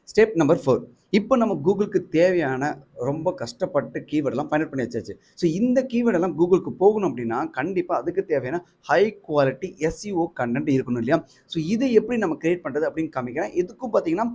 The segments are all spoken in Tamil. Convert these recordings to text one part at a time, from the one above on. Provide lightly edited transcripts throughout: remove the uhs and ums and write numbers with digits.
Step number 4. இப்போ நம்ம கூகுளுக்கு தேவையான ரொம்ப கஷ்டப்பட்டு கீவேர்ட்லாம் ஃபைண்ட் அவுட் பண்ணி வச்சாச்சு. ஸோ இந்த கீவேர்டெல்லாம் கூகுளுக்கு போகணும் அப்படின்னா, கண்டிப்பா அதுக்கு தேவையான ஹை குவாலிட்டி எஸ்இஓ கன்டென்ட் இருக்கணும் இல்லையா? ஸோ இதை எப்படி நம்ம கிரியேட் பண்ணுறது அப்படின்னு காமிக்கிறேன். இதுக்கும் பார்த்தீங்கன்னா,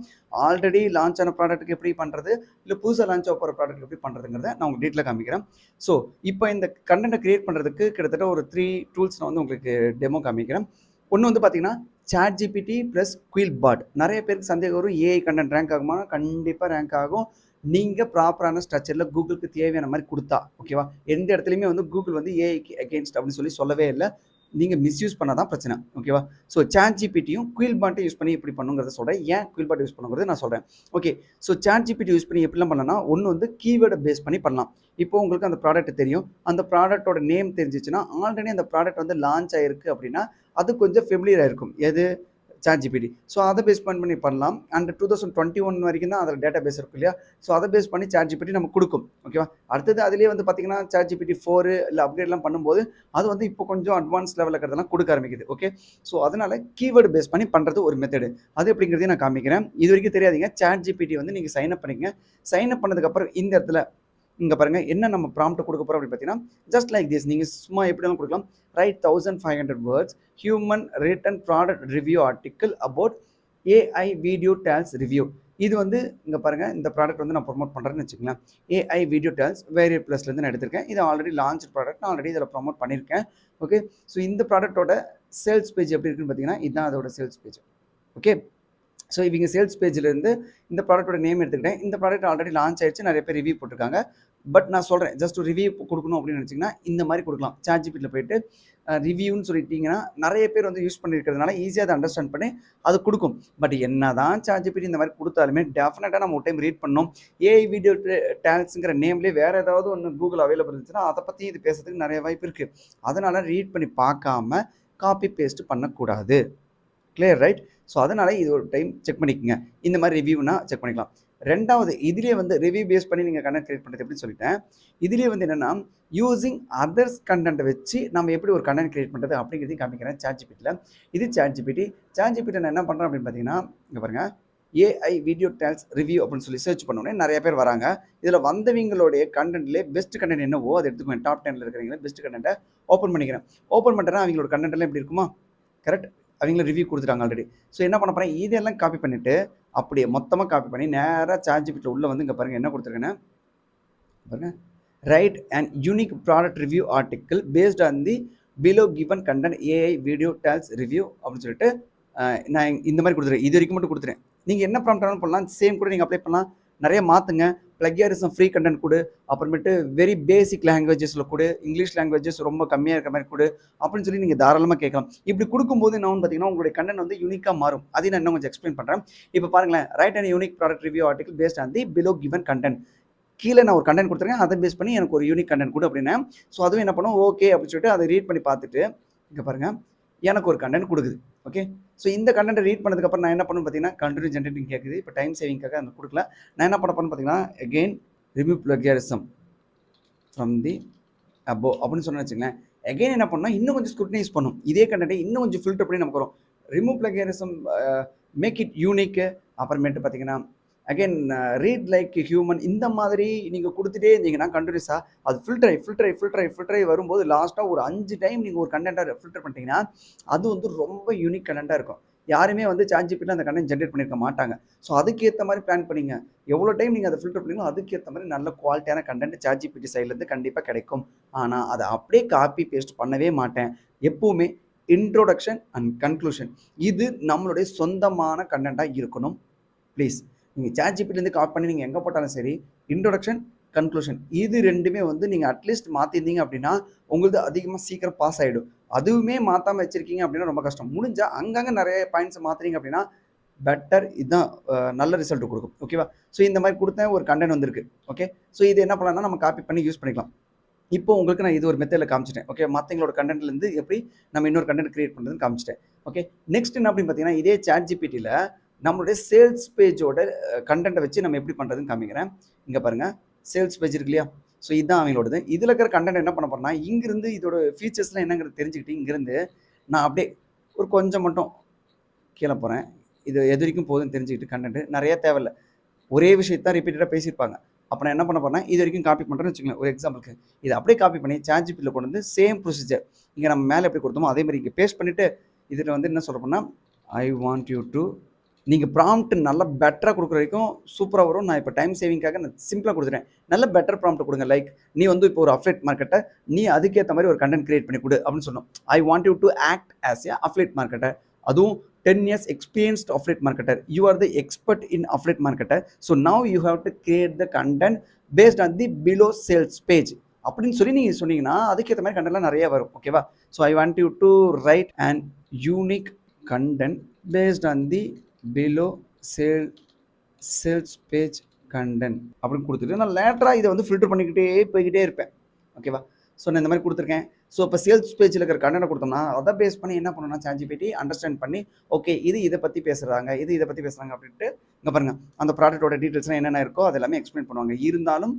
ஆல்ரெடி லான்ச் ஆன ப்ராடக்ட்டுக்கு எப்படி பண்ணுறது, இல்லை புதுசாக லான்ச் ஆக போகிற ப்ராடக்ட் எப்படி பண்ணுறதுங்கிறத நான் உங்களுக்கு டீட்டெயிலாக காமிக்கிறேன். ஸோ இப்போ இந்த கன்டென்ட்டை கிரியேட் பண்ணுறதுக்கு கிட்டத்தட்ட ஒரு 3 டூல்ஸ் நான் வந்து உங்களுக்கு டெமோ காமிக்கிறேன். ஒன்று வந்து பார்த்தீங்கன்னா, ChatGPT ப்ளஸ் குயில்பாட். நிறைய பேருக்கு சந்தேகம் வரும், ஏஐ கண்டென்ட் ரேங்க் ஆகுமா? கண்டிப்பாக ரேங்க் ஆகும். நீங்கள் ப்ராப்பரான ஸ்ட்ரக்சரில் கூகுளுக்கு தேவையான மாதிரி கொடுத்தா, ஓகேவா? எந்த இடத்துலையுமே வந்து கூகுள் வந்து ஏஐக்கு அகேன்ஸ்ட் அப்படின்னு சொல்லவே இல்லை. நீங்கள் மிஸ்யூஸ் பண்ணால் தான் பிரச்சனை, ஓகேவா? ஸோ ChatGPTயும் குயில்பாட்டையும் யூஸ் பண்ணி எப்படி பண்ணுங்கிறத சொல்கிறேன். ஏன் குயில்பாட் யூஸ் பண்ணுங்கிறது நான் சொல்கிறேன். ஓகே, ஸோ ChatGPT யூஸ் பண்ணி எப்படிலாம் பண்ணலாம்னா, ஒன்று வந்து கீவேர்டை பேஸ் பண்ணி பண்ணலாம். இப்போ உங்களுக்கு அந்த ப்ராடக்ட் தெரியும், அந்த ப்ராடக்ட்டோட நேம் தெரிஞ்சிச்சுன்னா, ஆல்ரெடி அந்த ப்ராடக்ட் வந்து லான்ச் ஆயிருக்கு அப்படின்னா, அது கொஞ்சம் ஃபெமிலியர் ஆயிருக்கும். எது? ChatGPT. ஸோ அதை பேஸ் பண்ணி பண்ணலாம். அண்ட் 2021 வரைக்கும் தான் அதில் டேட்டா பேஸ் இருக்கும் இல்லையா? ஸோ அதை பேஸ் பண்ணி ChatGPT நமக்கு கொடுக்கும், ஓகேவா? அடுத்தது அதிலேயே வந்து பார்த்தீங்கன்னா, ChatGPT 4 இல்லை அப்கிரேட்லாம் பண்ணும்போது அது வந்து இப்போ கொஞ்சம் அட்வான்ஸ் லெவலில் இருக்கிறதெல்லாம் கொடுக்க ஆரம்பிக்குது. ஓகே, ஸோ அதனால கீவேர்டு பேஸ் பண்ணி பண்ணுறது ஒரு மெத்தடு. அது எப்படிங்கிறதையும் நான் காமிக்கிறேன். இது வரைக்கும் தெரியாதீங்க, ChatGPT வந்து நீங்கள் சைன் அப் பண்ணிக்கங்க. சைன் அப் பண்ணதுக்கப்புறம் இந்த இடத்துல இங்கே பாருங்க, என்ன நம்ம ப்ராம்ப்ட் கொடுக்க போகிறோம் அப்படின்னு பார்த்தீங்கன்னா, ஜஸ்ட் லைக் திஸ். நீங்கள் சும்மா எப்படினாலும் கொடுக்கலாம். Write 1500 words human written product review article about AI video tales review. இது வந்து இங்கே பாருங்கள், இந்த ப்ராடக்ட் வந்து நான் ப்ரொமோட் பண்ணுறேன்னு வச்சுக்கலாம். ஏஐ வீடியோ டேல்ஸ் வேரியர் ப்ளஸ்லேருந்து நான் எடுத்திருக்கேன். இது ஆல்ரெடி லான்ச் ப்ராடக்ட், நான் ஆல்ரெடி இதில் ப்ரொமோட் பண்ணியிருக்கேன். ஓகே, ஸோ இந்த ப்ராடக்ட்டோட சேல்ஸ் பேஜ் எப்படி இருக்குன்னு பார்த்தீங்கன்னா, இதுதான் அதோட சேல்ஸ் பேஜ். ஓகே, ஸோ இவங்க சேல்ஸ் பேஜ்லேருந்து இந்த ப்ராடக்ட்டோட நேம் எடுத்துக்கிட்டேன். இந்த ப்ராடக்ட் ஆல்ரெடி லான்ச் ஆயிடுச்சு, நிறைய பேர் ரிவ்யூ போட்டிருக்காங்க. பட் நான் சொல்கிறேன், ஜஸ்ட் ஒரு ரிவ்யூ கொடுக்கணும் அப்படின்னு நினச்சிங்கன்னா இந்த மாதிரி கொடுக்கலாம். ChatGPTல போயிட்டு ரிவ்யூன்னு சொல்லிட்டீங்கன்னா, நிறைய பேர் வந்து யூஸ் பண்ணியிருக்கிறதுனால ஈஸியாக அதை அண்டர்ஸ்டாண்ட் பண்ணி அது கொடுக்கும். பட் என்ன தான் ChatGPT இந்த மாதிரி கொடுத்தாலுமே டெஃபினட்டாக நம்ம ஒரு டைம் ரீட் பண்ணோம். ஏஐ வீடியோ டேல்ஸுங்கிற நேம்லேயே வேறு ஏதாவது ஒன்று கூகுள் அவைலபிள் இருந்துச்சுன்னா அதை பற்றி இது பேசுறதுக்கு நிறைய வாய்ப்பு இருக்குது. அதனால் ரீட் பண்ணி பார்க்காம காப்பி பேஸ்ட் பண்ணக்கூடாது. Clear, right? ஸோ அதனால் இது ஒரு டைம் செக் பண்ணிக்கோங்க. இந்த மாதிரி ரிவ்யூனா செக் பண்ணிக்கலாம். ரெண்டாவது, இதுலேயே வந்து ரிவ்யூ பேஸ் பண்ணி நீங்கள் கண்டென்ட் கிரியேட் பண்ணுறது எப்படின்னு சொல்லிட்டேன். இதுலேயே வந்து என்னென்னா, யூஸிங் அதர்ஸ் கண்டென்ட்டை வச்சு நம்ம எப்படி ஒரு கண்டென்ட் கிரியேட் பண்ணுறது அப்படிங்கிறதையும் காமிக்கிறேன் ChatGPTல. இது ChatGPT நான் என்ன பண்ணுறேன் அப்படின்னு பார்த்தீங்கன்னா, இங்கே பாருங்கள், ஏஐ வீடியோ டேல்ஸ் ரிவ்யூ அப்படின்னு சொல்லி சர்ச் பண்ணோன்னே நிறைய பேர் வராங்க. இதில் வந்தவங்களுடைய கண்டென்ட்லேயே பெஸ்ட் கண்டென்ட் என்னவோ அதை எடுத்துக்குவேன். டாப் 10ல் இருக்கிறவங்க பெஸ்ட் கண்டென்ட்டை ஓப்பன் பண்ணிக்கிறேன். ஓப்பன் பண்ணுறேன்னா அவங்களோட கண்டென்ட் எல்லாம் எப்படி இருக்குமா? கரெக்ட், அவங்கள ரிவ்யூ கொடுத்துட்டாங்க ஆல்ரெடி. ஸோ என்ன பண்ண போகிறேன், இதெல்லாம் காப்பி பண்ணிவிட்டு அப்படியே மொத்தமாக காப்பி பண்ணி நேராக ChatGPTல உள்ளே வந்து இங்கே பாருங்கள் என்ன கொடுத்துருக்கேன்னா, பாருங்கள், right and unique product review article based on the below given content AI video tales review அப்படின்னு சொல்லிட்டு நான் இந்த மாதிரி கொடுத்துருக்கேன். இது வரைக்கும் மட்டும் கொடுத்துறேன். நீங்கள் என்ன ப்ராம்ப்ட் பண்ணலாம், சேம் கூட நீங்கள் அப்ளை பண்ணலாம். நிறைய மாற்றுங்க. பிளகியாரிசம் ஃப்ரீ கண்டென்ட் கொடு, அப்புறமேட்டு வெரி பேசிக் லாங்குவேஜஸில் கொடு, இங்கிலீஷ் லாங்குவேஜஸ் ரொம்ப கம்மியாக இருக்கிற மாதிரி கொடு அப்படின்னு சொல்லி நீங்கள் தாராளமாக கேட்கலாம். இப்படி கொடுக்கும்போது என்ன பார்த்தீங்கன்னா, உங்களுடைய கண்டென்ட் வந்து யூனிக்காக மாறும். அதையும் நான் இன்னும் கொஞ்சம் எக்ஸ்பிளைன் பண்ணுறேன். இப்போ பாருங்களேன், right and unique product review article based on the below given content. கீழே நான் ஒரு கண்டென்ட் கொடுத்துருக்கேன், அதை பேஸ் பண்ணி எனக்கு ஒரு யூனிக் கண்டென்ட் கொடு அப்படின்னா, ஸோ அதுவும் என்ன பண்ணும், ஓகே அப்படின்னு சொல்லிட்டு அதை ரீட் பண்ணி பார்த்துட்டு இங்கே பாருங்கள், எனக்கு ஒரு கண்டென்ட் கொடுக்குது. ஓகே, ஸோ இந்த கண்டென்ட்டை ரீட் பண்ணதுக்கப்புறம் நான் என்ன பண்ணணும்னு பார்த்தீங்கன்னா, கண்டினியூ ஜென்ரேட்டிங் கேட்குது. இப்போ டைம் சேவிங்காக அந்த கொடுக்கல. நான் என்ன பண்ண போறேன்னு பார்த்தீங்கன்னா, again remove plagiarism from the above அப்படின்னு சொன்னேன்னு வச்சுங்களேன். அகெயின் என்ன பண்ணணும், இன்னும் கொஞ்சம் ஸ்க்ரூட்டனைஸ் பண்ணும். இதே கண்டென்ட்டை இன்னும் கொஞ்சம் ஃபில்டர் பண்ணி நமக்கு வரும். ரிமூவ் பிளகியாரிசம், மேக் இட் யூனிக், அப்புறமேட்டு பார்த்தீங்கன்னா அகெயின் ரீட் லைக் ஹியூமன். இந்த மாதிரி நீங்கள் கொடுத்துட்டே இருந்தீங்கன்னா கண்டினியூஸாக அது ஃபில்டர் ஆகி வரும்போது லாஸ்ட்டாக ஒரு 5 டைம் நீங்கள் ஒரு கண்டென்ட்டாக ஃபில்டர் பண்ணிட்டீங்கன்னா அது வந்து ரொம்ப யூனிக் கண்டென்ட்டாக இருக்கும். யாருமே வந்து ChatGPTல அந்த கண்டென்ட் ஜென்ரேட் பண்ணியிருக்க மாட்டாங்க. ஸோ அதுக்கேற்ற மாதிரி பிளான் பண்ணிங்க. எவ்வளோ டைம் நீங்கள் அதை ஃபில்டர் பண்ணீங்களோ அதுக்கேற்ற மாதிரி நல்ல குவாலிட்டியான கண்டென்ட் ChatGPT சைட்லேருந்து கண்டிப்பாக கிடைக்கும். ஆனால் அதை அப்படியே காப்பி பேஸ்ட் பண்ணவே மாட்டேன். எப்போவுமே இன்ட்ரோடக்ஷன் அண்ட் கன்க்ளூஷன் இது நம்மளுடைய சொந்தமான கண்டென்ட்டாக இருக்கணும். ப்ளீஸ், நீங்கள் ChatGPTலேருந்து காப்பி பண்ணி நீங்கள் எங்கே போட்டாலும் சரி, இன்ட்ரோடக்ஷன், கன்க்ளூஷன் இது ரெண்டுமே வந்து நீங்கள் அட்லீஸ்ட் மாற்றிருந்தீங்க அப்படின்னா உங்களுக்கு அதிகமாக சீக்கிரம் பாஸ் ஆகிடும். அதுவுமே மாற்றாமல் வச்சுருக்கீங்க அப்படின்னா ரொம்ப கஷ்டம். முடிஞ்சால் அங்கங்கே நிறைய பாயிண்ட்ஸ் மாற்றுறீங்க அப்படின்னா பெட்டர். இதுதான் நல்ல ரிசல்ட் கொடுக்கும். ஓகேவா? ஸோ இந்த மாதிரி கொடுத்தேன், ஒரு கண்டென்ட் வந்திருக்கு. ஓகே, ஸோ இது என்ன பண்ணலாம்னா நம்ம காப்பி பண்ணி யூஸ் பண்ணிக்கலாம். இப்போ உங்களுக்கு நான் இது ஒரு மெத்தடில் காமிச்சிட்டேன். ஓகே, மற்றவங்களோட கண்டென்ட்லேருந்து எப்படி நம்ம இன்னொரு கண்டென்ட் கிரியேட் பண்ணுறதுன்னு காமிச்சிட்டேன். ஓகே, நெக்ஸ்ட் என்ன அப்படின்னு பார்த்தீங்கன்னா, இதே ChatGPTல நம்மளுடைய சேல்ஸ் பேஜோட கண்டென்ட்டை வச்சு நம்ம எப்படி பண்ணுறதுன்னு காமிக்கிறேன். இங்கே பாருங்கள், சேல்ஸ் பேஜ் இருக்கு இல்லையா? ஸோ இதுதான் அவங்களோடது. இதில் இருக்கிற கண்டென்ட் என்ன பண்ண போகிறேன்னா, இங்கிருந்து இதோட ஃபீச்சர்ஸ்லாம் என்னங்கிறது தெரிஞ்சுக்கிட்டு இங்கிருந்து நான் அப்படியே ஒரு கொஞ்சம் மட்டும் கீழே போகிறேன். இது எது வரைக்கும் போகுதுன்னு தெரிஞ்சுக்கிட்டு கண்டென்ட் நிறைய தேவையில்ல. ஒரே விஷயத்த ரிப்பீட்டடாக பேசியிருப்பாங்க. அப்போ நான் என்ன பண்ண போறேன்னா, இது வரைக்கும் காப்பி பண்ணுறேன்னு வச்சுக்கோங்களேன். ஒரு எக்ஸாம்பிளுக்கு இதை அப்படியே காப்பி பண்ணி ChatGPTல கொண்டு வந்து சேம் ப்ரொசீஜர் இங்கே நம்ம மேலே எப்படி கொடுத்தோமோ அதே மாதிரி இங்கே பேஸ்ட் பண்ணிவிட்டு இதில் வந்து என்ன சொல்ல போனால் ஐ வாண்ட் யூ டு நீங்கள் ப்ராம்ப்ட் நல்லா பெட்டராக கொடுக்குற வரைக்கும் சூப்பராக வரும். நான் இப்போ டைம் சேவிங்காக நான் சிம்பிளாக கொடுத்துட்டேன். நல்ல பெட்டர் ப்ராம்ப்ட் கொடுங்க. லைக் நீ வந்து இப்போ ஒரு அஃப்லேட் மார்க்கெட்டை நீ அதுக்கேற்ற மாதிரி ஒரு கண்டென்ட் கிரியேட் பண்ணி கொடு அப்படின்னு சொன்னோம். I want you to act as a affiliate marketer, அதுவும் 10 years experienced affiliate marketer. You are the expert in affiliate marketer. So now you have to create the content based on the below sales page. அப்படின்னு சொல்லி நீங்கள் சொன்னீங்கன்னா அதுக்கேற்ற மாதிரி கண்டென்ட்லாம் நிறைய வரும். ஓகேவா? So I want you to right and unique content based on the below sales page content அப்படின்னு கொடுத்துட்டு நான் லேட்டராக இதை வந்து ஃபில்டர் பண்ணிக்கிட்டே போய்கிட்டே இருப்பேன். ஓகேவா? ஸோ நான் இந்த மாதிரி கொடுத்துருக்கேன். ஸோ இப்போ சேல்ஸ் பேஜில் இருக்கிற கண்டென்ட் கொடுத்தோம்னா அதை பேஸ் பண்ணி என்ன பண்ணணும்னா ChatGPT அண்டர்ஸ்டாண்ட் பண்ணி ஓகே இது இதை பற்றி பேசுகிறாங்க, இது இதை பற்றி பேசுகிறாங்க அப்படின்ட்டு இங்கே பாருங்கள் அந்த ப்ராடக்ட்டோட டீட்டெயில்ஸ்லாம் என்னென்ன இருக்கோ அது எல்லாமே எக்ஸ்பிளைன் பண்ணுவாங்க. இருந்தாலும்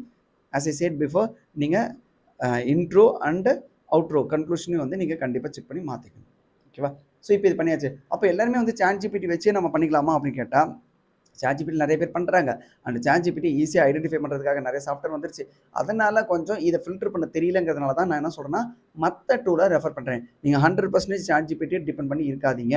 ஆஸ் ஐ சேட் பிஃபோர் நீங்கள் இன்ட்ரோ அண்ட் அவுட்ரோ கன்க்ளூஷனையும் வந்து நீங்கள் கண்டிப்பாக செக் பண்ணி மாற்றிக்கணும். ஓகேவா? ஸோ இப்போ இது பண்ணியாச்சு. அப்போ எல்லாருமே வந்து ChatGPT வச்சே நம்ம பண்ணிக்கலாமா அப்படின்னு கேட்டால் ChatGPT நிறைய பேர் பண்ணுறாங்க. அண்ட் ChatGPT ஈஸியாக ஐடென்டிஃபை பண்ணுறதுக்காக நிறைய சாஃப்ட்வேர் வந்துருச்சு. அதனால் கொஞ்சம் இதை ஃபில்டர் பண்ண தெரியலங்கிறதுனால தான் நான் என்ன சொல்கிறேன்னா மற்ற டூலை ரெஃபர் பண்ணுறேன். நீங்கள் 100% ChatGPT டிபெண்ட் பண்ணி இருக்காதீங்க.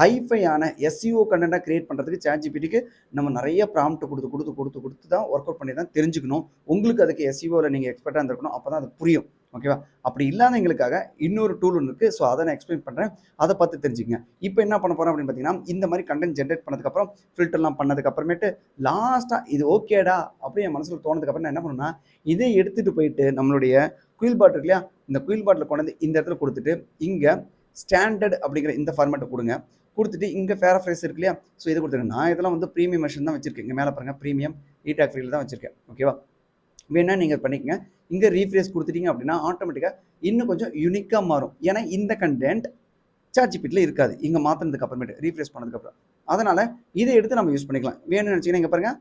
ஹைஃபையான SEO கண்டென்ட்டாக கிரியேட் பண்ணுறதுக்கு ChatGPTக்கு நம்ம நிறைய ப்ராம்ப்ட் கொடுத்து தான் ஒர்க் அவுட் பண்ணி தான் தெரிஞ்சுக்கணும். உங்களுக்கு அதுக்கு SEOவில் நீங்கள் எக்ஸ்பர்ட்டாக இருந்திருக்கணும். அப்போ தான் அது புரியும். ஓகேவா? அப்படி இல்லாதவங்களுக்காக இன்னொரு டூல் ஒன்று இருக்குது. ஸோ அதை நான் எக்ஸ்பிளைன் பண்ணுறேன். அதை பார்த்து தெரிஞ்சுக்கங்க. இப்போ என்ன பண்ண போகிறோம் அப்படின்னு பார்த்தீங்கன்னா இந்த மாதிரி கண்டென்ட் ஜென்ரேட் பண்ணதுக்கப்புறம் ஃபில்டர்லாம் பண்ணதுக்கப்புறமேட்டு லாஸ்ட்டாக இது ஓகேடா அப்படி என் மனசில் தோணுதுக்கப்புறம் நான் என்ன பண்ணுன்னா இதை எடுத்துகிட்டு போயிட்டு நம்மளுடைய குயில் பாட் இருக்கு இல்லையா, இந்த குயில் பாட்டில் கொண்டு வந்து இந்த இடத்துல கொடுத்துட்டு இங்கே ஸ்டாண்டர்ட் அப்படிங்கிற இந்த ஃபார்மேட்டை கொடுங்க. கொடுத்துட்டு இங்கே பேராஃப்ரைஸ் இருக்கு இல்லையா, ஸோ இதை கொடுத்துருங்க. நான் இதெல்லாம் வந்து ப்ரீமியம் வெர்ஷன் தான் வச்சிருக்கேன். இங்கே மேலே பாருங்கள் ப்ரீமியம் ஈடாக் ஃப்ரீல தான் வச்சிருக்கேன். ஓகேவா? வேணா நீங்கள் பண்ணிக்கங்க. இங்கே ரீஃப்ரெஷ் கொடுத்துட்டீங்க அப்படின்னா ஆட்டோமேட்டிக்காக இன்னும் கொஞ்சம் யூனிக்காக மாறும். ஏன்னா இந்த கண்டென்ட் ChatGPTல இருக்காது இங்கே மாற்றினதுக்கு அப்புறமேட்டு ரீஃப்ரெஷ் பண்ணதுக்கப்புறம். அதனால் இதை எடுத்து நம்ம யூஸ் பண்ணிக்கலாம். வேணும்னு நினச்சிங்கன்னா இங்கே பாருங்கள்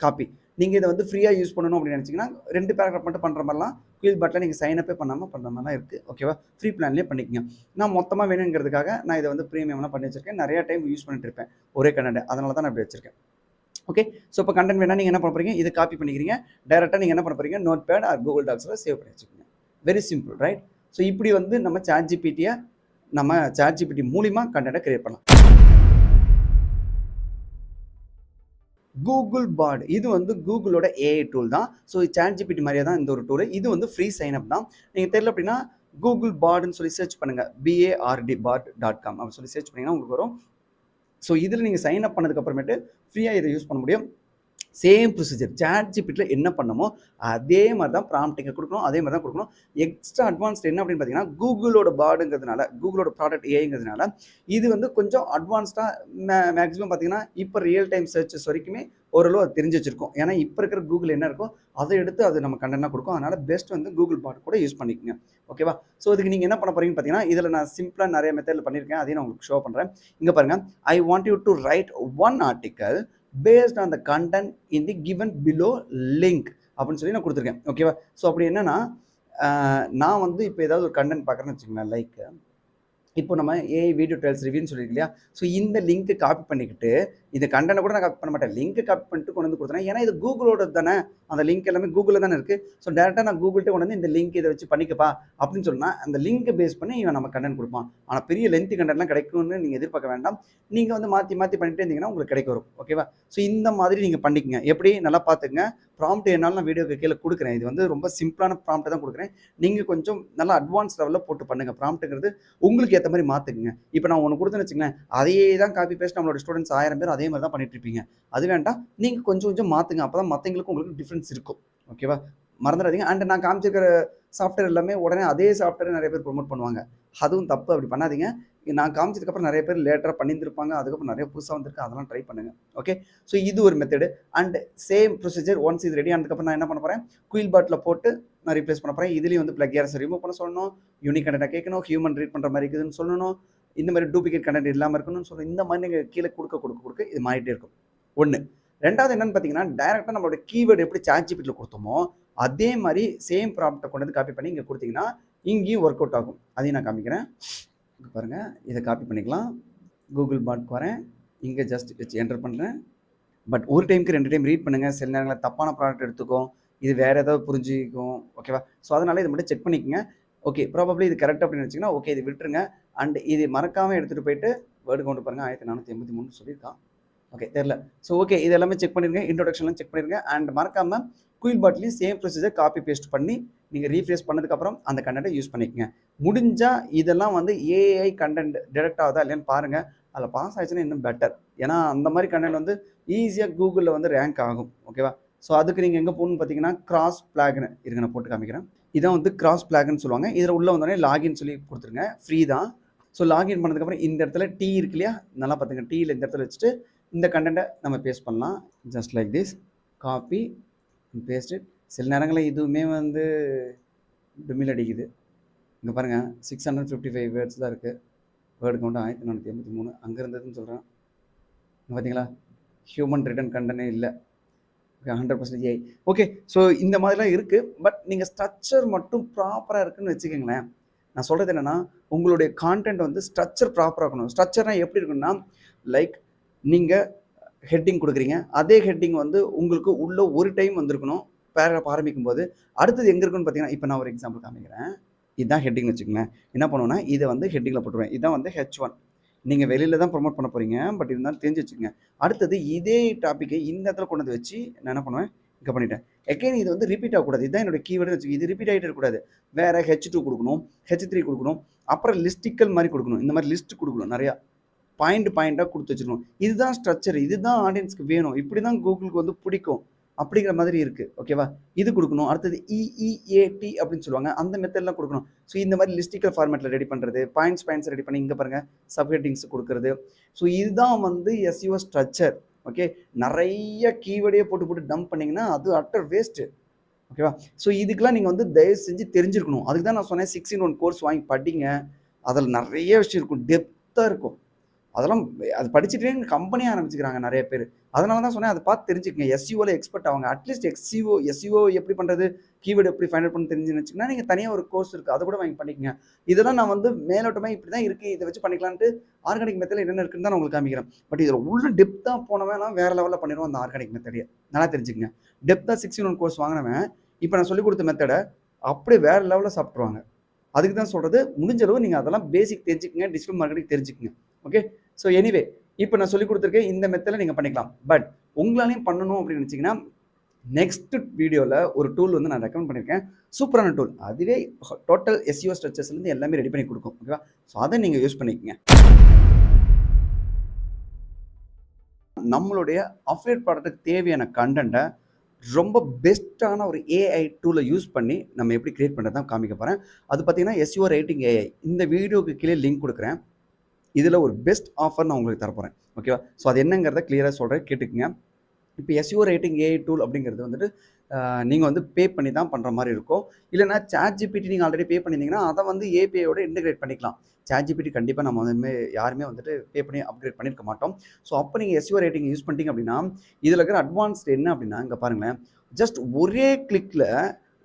காப்பி. நீங்கள் இதை வந்து ஃப்ரீயாக யூஸ் பண்ணணும் அப்படின்னு நினச்சிங்கன்னா 2 பேராகிராஃப் மட்டும் பண்ணுற மாதிரிலாம் குயில் பாட்டில் நீங்கள் சைன் அப்பே பண்ணாமல் பண்ணுற மாதிரிலாம் இருக்குது. ஓகேவா? ஃப்ரீ பிளான்லேயே பண்ணிக்கங்க. நான் மொத்தமாக வேணுங்கிறதுக்காக நான் இதை வந்து ப்ரீமியம்லாம் பண்ணி வச்சிருக்கேன். நிறையா டைம் யூஸ் பண்ணிட்டு இருப்பேன் ஒரே கண்டென்ட். அதனால தான் நான் இப்படி வச்சிருக்கேன். ஓகே? ஸோ இப்போ கண்டென்ட் வேணால் நீங்கள் என்ன பண்ண போகிறீங்க, இதை காப்பி பண்ணிக்கிறீங்க. டைரெக்டாக நீங்கள் என்ன பண்ண போகிறீங்க, நோட் பேட் ஆர் கூகுள் டாக்ஸில் சேவ் பண்ணி வச்சுக்கோங்க. Very simple, right? ஸோ இப்படி வந்து நம்ம ChatGPT மூலிமா கண்டென்ட்டை கிரியேட் பண்ணலாம். கூகுள் பாட் இது வந்து கூகுளோட AI டூல் தான். ஸோ ChatGPT மாதிரியே தான் இந்த ஒரு டூல். இது வந்து ஃப்ரீ சைன்அப் தான். நீங்கள் தெரியல அப்படின்னா கூகுள் பாட்னு சொல்லி சர்ச் பண்ணுங்கள். BARD.com அப்படின்னு சொல்லி சர்ச் பண்ணிங்கன்னா உங்களுக்கு வரும். ஸோ இதில் நீங்கள் சைன் அப் பண்ணதுக்கப்புறமேட்டு ஃப்ரீயாக இதை யூஸ் பண்ண முடியும். சேம் ப்ரொசீஜர் ChatGPTல என்ன பண்ணமோ அதே மாதிரி தான் ப்ராம்ப்டிங்கை கொடுக்கணும், அதே மாதிரி தான் கொடுக்கணும். எக்ஸ்ட்ரா அட்வான்ஸ்ட் என்ன அப்படின்னு பார்த்தீங்கன்னா கூகுளோட பாடுங்கிறதுனால, கூகுளோட ப்ராடக்ட் ஏஐங்கிறதுனால இது வந்து கொஞ்சம் அட்வான்ஸ்டாக மேக்ஸிமம் பார்த்தீங்கன்னா இப்போ ரியல் டைம் சர்ச்சஸ் வரைக்குமே ஓரளவு அது தெரிஞ்சு வச்சிருக்கோம். ஏன்னா இப்போ இருக்கிற கூகுள் என்ன இருக்கோ அதை எடுத்து அது நம்ம கண்டென்ட்டாக கொடுக்கும். அதனால் பெஸ்ட் வந்து கூகுள் பாட் கூட யூஸ் பண்ணிக்கோங்க. ஓகேவா? ஸோ இதுக்கு நீங்கள் என்ன பண்ண போகிறீங்கன்னு பார்த்தீங்கன்னா இதில் நான் சிம்பிளாக நிறைய மெத்தடில் பண்ணியிருக்கேன். அதையும் நான் உங்களுக்கு ஷோ பண்ணுறேன். இங்கே பாருங்கள், I want you to right one article based on the content in the given below link அப்படின்னு சொல்லி நான் கொடுத்துருக்கேன். ஓகேவா? ஸோ அப்படி என்னன்னா நான் வந்து இப்போ ஏதாவது ஒரு கண்டென்ட் பார்க்குறேன்னு வச்சுக்கோங்களேன். லைக் இப்போ நம்ம ஏஐ வீடியோ ட்ரையல்ஸ் ரிவ்யூன்னு சொல்லியிருக்கு இல்லையா, ஸோ இந்த லிங்க்கு காப்பி பண்ணிக்கிட்டு இந்த கண்டென்ட் கூட நான் காப்பி பண்ண மாட்டேன். லிங்க்கு காப்பி பண்ணிட்டு கொண்டு வந்து கொடுத்துறேன். ஏன்னா இது கூகுளோட தானே, அந்த லிங்க் எல்லாமே கூகுளில் தானே இருக்குது. ஸோ டேரெக்டாக நான் கூகுள்கிட்ட கொண்டு வந்து இந்த லிங்க் இதை வச்சு பண்ணிக்கப்பா அப்படின்னு சொன்னால் அந்த லிங்க்கை பேஸ் பண்ணி இவன் நம்ம கண்டென்ட் கொடுப்பான். ஆனால் பெரிய லென்த்தி கண்டென்ட்லாம் கிடைக்கும்னு நீங்கள் எதிர்பார்க்க வேண்டாம். நீங்கள் வந்து மாற்றி பண்ணிட்டு இருந்தீங்கன்னா உங்களுக்கு கிடைக்க வரும். ஓகேவா? ஸோ இந்த மாதிரி நீங்கள் பண்ணிக்கங்க. எப்படி நல்லா பார்த்துங்க. ப்ராம்ப்ட் என்னாலும் நான் வீடியோக்கு கீழே கொடுக்குறேன். இது வந்து ரொம்ப சிம்பிளான ப்ராம்ப்ட் தான் கொடுக்குறேன். நீங்கள் கொஞ்சம் நல்லா அட்வான்ஸ் லெவலில் போட்டு பண்ணுங்கள். ப்ராம்ப்ட்டுங்கிறது உங்களுக்கு ஏற்ற மாதிரி மாற்றுக்குங்க. இப்போ நான் ஒன்று கொடுத்தேன்னு வச்சுங்களேன், அதையே தான் காப்பி பேஸ்ட் நம்மளோட ஸ்டூடெண்ட்ஸ் 1000 பேர் அதே மாதிரி தான் பண்ணிட்டு இருப்பீங்க. அது வேண்டாம், நீங்கள் கொஞ்சம் மாற்றுங்க. அப்போ தான் மற்றவங்களுக்கும் உங்களுக்கு டிஃப்ரென்ஸ் இருக்கும். ஓகேவா? மறந்துடாதீங்க. அண்ட் நான் காமிச்சிருக்கிற சாஃப்ட்வேர் எல்லாமே உடனே அதே சாஃப்ட்வேர் நிறைய பேர் ப்ரொமோட் பண்ணுவாங்க. அதுவும் தப்பு. அப்படி பண்ணாதீங்க. நான் காமிச்சதுக்கப்புறம் நிறைய பேர் லேட்டராக பண்ணியிருந்திருப்பாங்க. அதுக்கப்புறம் நிறைய புதுசாக வந்திருக்கு. அதெல்லாம் ட்ரை பண்ணுங்கள். ஓகே? ஸோ இது ஒரு method. And same procedure once இது ரெடி ஆனதுக்கப்புறம் நான் என்ன பண்ண போகிறேன், குயில் பாட்டில் போட்டு நான் ரீப்ளேஸ் பண்ண போகிறேன். இதுலேயும் வந்து பிளக்யாரஸ் ரிமூவ் பண்ண சொல்லணும், யூனிக் கண்டென்ட்டாக கேட்கணும், ஹியூமன் ரீட் பண்ணுற மாதிரி இருக்குதுன்னு சொல்லணும், இந்த மாதிரி டூப்ளிகேட் கண்டென்ட் இல்லாமல் இருக்கணும்னு சொல்லணும். இந்த மாதிரி நீங்கள் கீழே கொடுக்க இது மாறிட்டே இருக்கும். ஒன்று. ரெண்டாவது என்னன்னு பார்த்தீங்கன்னா டைரெக்டாக நம்மளோட கீவேர்டு எப்படி ChatGPTல கொடுத்தோமோ அதே மாதிரி சேம் ப்ராம்ப்ட்டை கொண்டு வந்து காப்பி பண்ணி இங்கே கொடுத்தீங்கன்னா இங்கேயும் ஒர்க் அவுட் ஆகும். அதையும் நான் காமிக்கிறேன். இங்கே பாருங்கள், இதை காப்பி பண்ணிக்கலாம். கூகுள் பாட்க்கு வரேன். இங்கே ஜஸ்ட் வச்சு என்டர் பண்ணுறேன். பட் ஒரு டைமுக்கு 2 டைம் ரீட் பண்ணுங்கள். சில நேரங்களில் தப்பான ப்ராடக்ட் எடுத்துக்கும், இது வேறு ஏதாவது புரிஞ்சுக்கும். ஓகேவா? ஸோ அதனால் இதை மட்டும் செக் பண்ணிக்கோங்க. ஓகே, ப்ராபப்ளி இது கரெக்ட் அப்படின்னு வச்சிங்கன்னா ஓகே இது விட்டுருங்க. அண்ட் இது மறக்காமல் எடுத்துகிட்டு போயிட்டு வேர்டு கவுண்ட் பாருங்கள் 1483 சொல்லியிருக்கான். ஓகே தெரில. ஸோ ஓகே இது எல்லாமே செக் பண்ணிடுங்க. இன்ட்ரோடக்ஷன்லாம் செக் பண்ணிடுங்க. அண்ட் மறக்காமல் குயில் பாட்லையும் சேம் ப்ரொசீஜர் காப்பி பேஸ்ட் பண்ணி நீங்கள் ரீஃப்ரெஷ் பண்ணதுக்கப்புறம் அந்த கண்டென்ட்டை யூஸ் பண்ணிக்கோங்க. முடிஞ்சால் இதெல்லாம் வந்து ஏஐ கண்டென்ட் டிடெக்ட் ஆகுதா இல்லையான்னு பாருங்கள். அதில் பாஸ் ஆயிடுச்சுன்னா இன்னும் பெட்டர். ஏன்னா அந்த மாதிரி கண்டென்ட் வந்து ஈஸியாக கூகுளில் வந்து ரேங்க் ஆகும். ஓகேவா? ஸோ அதுக்கு நீங்கள் எங்கே போகணுன்னு பார்த்தீங்கன்னா கிராஸ் பிளாக்னு இருங்க, நான் போட்டு காமிக்கிறேன். இதான் வந்து கிராஸ் பிளாக்னு சொல்லுவாங்க. இதில் உள்ளே வந்தோடனே லாகின் சொல்லி கொடுத்துருங்க. ஃப்ரீ தான். ஸோ லாகின் பண்ணதுக்கப்புறம் இந்த இடத்துல டீ இருக்கு இல்லையா, நல்லா பார்த்துங்க. டீயில் இந்த இடத்துல வச்சுட்டு இந்த கண்டென்ட்டை நம்ம பேஸ்ட் பண்ணலாம். Just like this, copy paste it. சில நேரங்களில் இதுவுமே வந்து டுமில் அடிக்குது. இங்கே பாருங்கள் 655 வேர்ட்ஸ் தான் இருக்குது. வேர்டு கவுண்ட் 1483 அங்கே இருந்ததுன்னு சொல்கிறேன். பார்த்தீங்களா, ஹியூமன் ரிட்டன் கண்டனே இல்லை. 100% ஏஐ. ஓகே, ஸோ இந்த மாதிரிலாம் இருக்குது. பட் நீங்கள் ஸ்ட்ரக்சர் மட்டும் ப்ராப்பராக இருக்குன்னு வச்சுக்கோங்களேன். நான் சொல்கிறது என்னென்னா, உங்களுடைய கான்டென்ட் வந்து ஸ்ட்ரக்சர் ப்ராப்பராக இருக்கணும். ஸ்ட்ரக்சர்னால் எப்படி இருக்குன்னா, லைக் நீங்கள் ஹெட்டிங் கொடுக்குறீங்க, அதே ஹெட்டிங் வந்து உங்களுக்கு உள்ள ஒரு டைம் வந்திருக்கணும். பேராகிராஃப் ஆரம்பிக்கும் போது அடுத்தது எங்கே இருக்குன்னு பார்த்தீங்கன்னா, இப்போ நான் ஒரு எக்ஸாம்பிள் காமிக்கிறேன். இதுதான் ஹெட்டிங்னு வச்சுக்கோங்களேன். என்ன பண்ணுவேன்னா, இதை வந்து ஹெட்டிங்கில் போட்டுருவேன். இதுதான் வந்து H1. நீங்கள் வெளியில் தான் ப்ரொமோட் பண்ண போகிறீங்க, பட் இருந்தாலும் தெரிஞ்சு வச்சுக்கோங்க. அடுத்தது இதே டாப்பிக்கை இந்த இடத்துல கொண்டு வந்து வச்சு நான் என்ன பண்ணுவேன், இங்கே பண்ணிட்டேன். எகைன் இது வந்து ரிப்பீட் ஆகக்கூடாது. இதுதான் என்னோட கீவேர்டு வச்சு. இது ரிப்பீட் ஆகிட்டு இருக்கக்கூடாது. வேறு H2 கொடுக்கணும், H3 கொடுக்கணும், அப்புறம் லிஸ்டிக்கல் மாதிரி கொடுக்கணும். இந்த மாதிரி லிஸ்ட் கொடுக்கணும். நிறையா பாயிண்டாக கொடுத்து வச்சுக்கணும். இதுதான் ஸ்ட்ரக்சர், இதுதான் ஆடியன்ஸ்க்கு வேணும், இப்படி தான் கூகுளுக்கு வந்து பிடிக்கும் அப்படிங்கிற மாதிரி இருக்குது. ஓகேவா? இது கொடுக்கணும். அடுத்தது இஇஏடி அப்படின்னு சொல்லுவாங்க, அந்த மெத்தட்லாம் கொடுக்கணும். ஸோ இந்த மாதிரி லிஸ்டிக்கல் ஃபார்மேட்டில் ரெடி பண்ணுறது, பாயிண்ட்ஸ் ரெடி பண்ணி இங்கே பாருங்கள் சப்ஹெட்டிங்ஸ் கொடுக்குறது. ஸோ இதுதான் வந்து எஸ்இஓ ஸ்ட்ரக்சர். ஓகே, நிறைய கீவேர்டே போட்டு டம்ப் பண்ணிங்கன்னா அது அட்டர் வேஸ்ட்டு. ஓகேவா? ஸோ இதுக்கெலாம் நீங்கள் வந்து தயவு செஞ்சு தெரிஞ்சிருக்கணும். அதுக்கு தான் நான் சொன்னேன் 6-in-1 கோர்ஸ் வாங்கி படிங்க. அதில் நிறைய விஷயம் இருக்கும், டெப்த்தாக இருக்கும். அதெல்லாம் அது படிச்சுட்டே கம்பெனியாக ஆரம்பிச்சுக்கிறாங்க நிறைய பேர். அதனால தான் சொன்னேன், அதை பார்த்து தெரிஞ்சுக்கங்க. எஸ்இஓவில் எக்ஸ்பர்ட் அவங்க. அட்லீஸ்ட் எஸ்இஓ எப்படி பண்ணுறது, கீவேர்டு எப்படி ஃபைண்ட் அவுட் பண்ணி தெரிஞ்சுன்னு வச்சுக்கோங்கன்னா, நீங்கள் தனியாக ஒரு கோர்ஸ் இருக்குது, அதை கூட வாங்கி பண்ணிக்கங்க. இதெல்லாம் நான் வந்து மேலோட்டமாக இப்படி தான் இருக்குது, இதை வச்சு பண்ணிக்கலான்ட்டு ஆர்கானிக் மெத்தடில் என்னென்ன இருக்குன்னு தான் நான் உங்களுக்கு காமிக்கிறேன். பட் இதில் உள்ள டெப்த்தாக போனவன் வேறு லெவலில் பண்ணிடுவோம் அந்த ஆர்கானிக் மெத்தடையே. நல்லா தெரிஞ்சுக்கங்க. டெப்த்தாக 6-in-1 கோர்ஸ் வாங்கினவன் இப்போ நான் சொல்லிக் கொடுத்த மெத்தடை அப்படியே வேறு லெவலில் சாப்பிட்ருவாங்க. அதுக்கு தான் சொல்கிறது, முடிஞ்ச அளவு நீங்கள் அதெல்லாம் பேசிக் தெரிஞ்சுக்கங்க, டிஜிட்டல் மார்க்கெட்டிங் தெரிஞ்சுக்கங்க. ஓகே, ஸோ எனிவே இப்போ நான் சொல்லிக் கொடுத்துருக்கேன், இந்த மெத்தடில் நீங்கள் பண்ணிக்கலாம். பட் உங்களாலையும் பண்ணணும் அப்படின்னு நினச்சிங்கன்னா, நெக்ஸ்ட் வீடியோவில் ஒரு டூல் வந்து நான் ரெக்கமெண்ட் பண்ணியிருக்கேன். சூப்பரான டூல். அதுவே டோட்டல் எஸ்இஓ ஸ்ட்ரக்சர்ஸ்லேருந்து எல்லாமே ரெடி பண்ணி கொடுக்கும். ஓகேவா? ஸோ அதை நீங்கள் யூஸ் பண்ணிக்கங்க. நம்மளுடைய அஃபிலியேட் ப்ராடக்ட்டுக்கு தேவையான கண்டென்ட்டை ரொம்ப பெஸ்ட்டான ஒரு ஏஐ டூலை யூஸ் பண்ணி நம்ம எப்படி கிரியேட் பண்ணுறது தான் காமிக்க போகிறேன். அது பார்த்தீங்கன்னா எஸ்இஓ ரைட்டிங் ஏஐ. இந்த வீடியோக்கு கீழே லிங்க் கொடுக்குறேன். இதில் ஒரு பெஸ்ட் ஆஃபர் நான் உங்களுக்கு தரப்போகிறேன். ஓகேவா? ஸோ அது என்னங்கிறத கிளியராக சொல்கிறேன், கேட்டுக்குங்க. இப்போ எஸ்இஓ ரைட்டிங் ஏஐ டூல் அப்படிங்கிறது வந்துட்டு நீங்கள் வந்து பே பண்ணி தான் பண்ணுற மாதிரி இருக்கும். இல்லைனா சாட்ஜிபிடி நீங்கள் ஆல்ரெடி பே பண்ணியிருந்தீங்கன்னா அதை வந்து ஏபிஐயோட இன்டெகிரேட் பண்ணிக்கலாம். சாட்ஜிபிடி கண்டிப்பாக நம்ம வந்து யாருமே வந்துட்டு பே பண்ணி அப்கிரேட் பண்ணியிருக்க மாட்டோம். ஸோ அப்போ நீங்கள் எஸ்இஓ ரைட்டிங் யூஸ் பண்ணிட்டீங்க அப்படின்னா, இதில் இருக்கிற அட்வான்ஸ்டு என்ன அப்படின்னா, இங்கே பாருங்களேன், ஜஸ்ட் ஒரே கிளிக்கில்